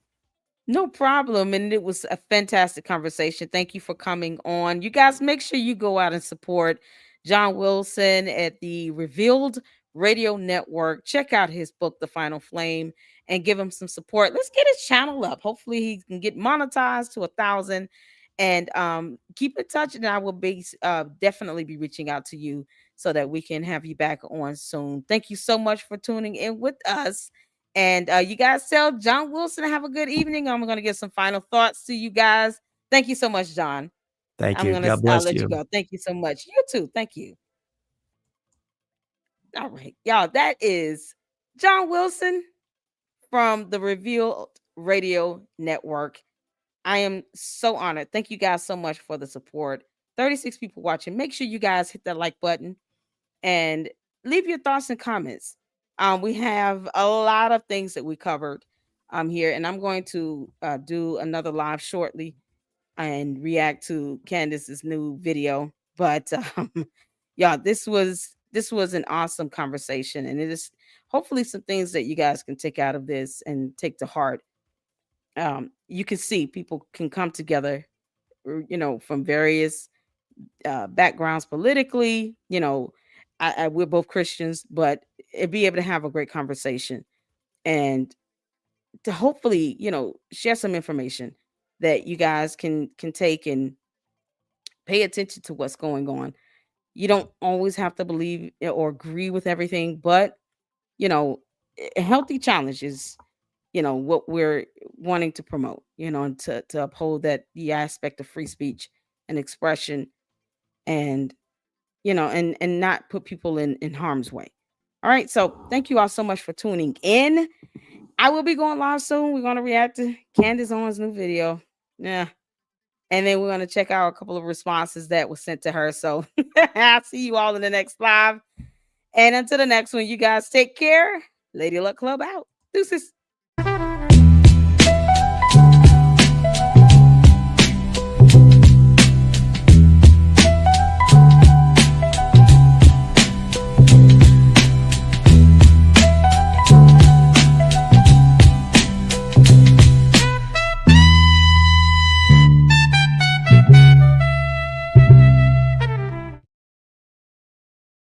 No problem. And it was a fantastic conversation. Thank you for coming on. You guys, make sure you go out and support John Wilson at the Revealed Radio Network. Check out his book, The Final Flame, and give him some support. Let's get his channel up. Hopefully, he can get monetized to 1,000. And keep in touch, and I will be definitely be reaching out to you so that we can have you back on soon. Thank you so much for tuning in with us. And you guys tell John Wilson to have a good evening. I'm going to give some final thoughts to you guys. Thank you so much, John. Thank I'm you. going to God bless let you you. go. Thank you so much. You too. Thank you. All right. Y'all, that is John Wilson from the Revealed Radio Network. I am so honored. Thank you guys so much for the support. 36 people watching. Make sure you guys hit that like button and leave your thoughts and comments. We have a lot of things that we covered here, and I'm going to do another live shortly and react to Candace's new video. But yeah, this was an awesome conversation, and it is hopefully some things that you guys can take out of this and take to heart. You can see people can come together, from various backgrounds politically. We're both Christians, but be able to have a great conversation and to hopefully, share some information that you guys can take and pay attention to what's going on. You don't always have to believe or agree with everything, but you know, a healthy challenges, what we're wanting to promote, and to uphold that the aspect of free speech and expression and and not put people in harm's way. All right, so thank you all so much for tuning in. I will be going live soon. We're going to react to Candace Owens' new video. Yeah. And then we're going to check out a couple of responses that was sent to her. So I'll see you all in the next live. And until the next one, you guys take care. Lady Luck Club out. Deuces.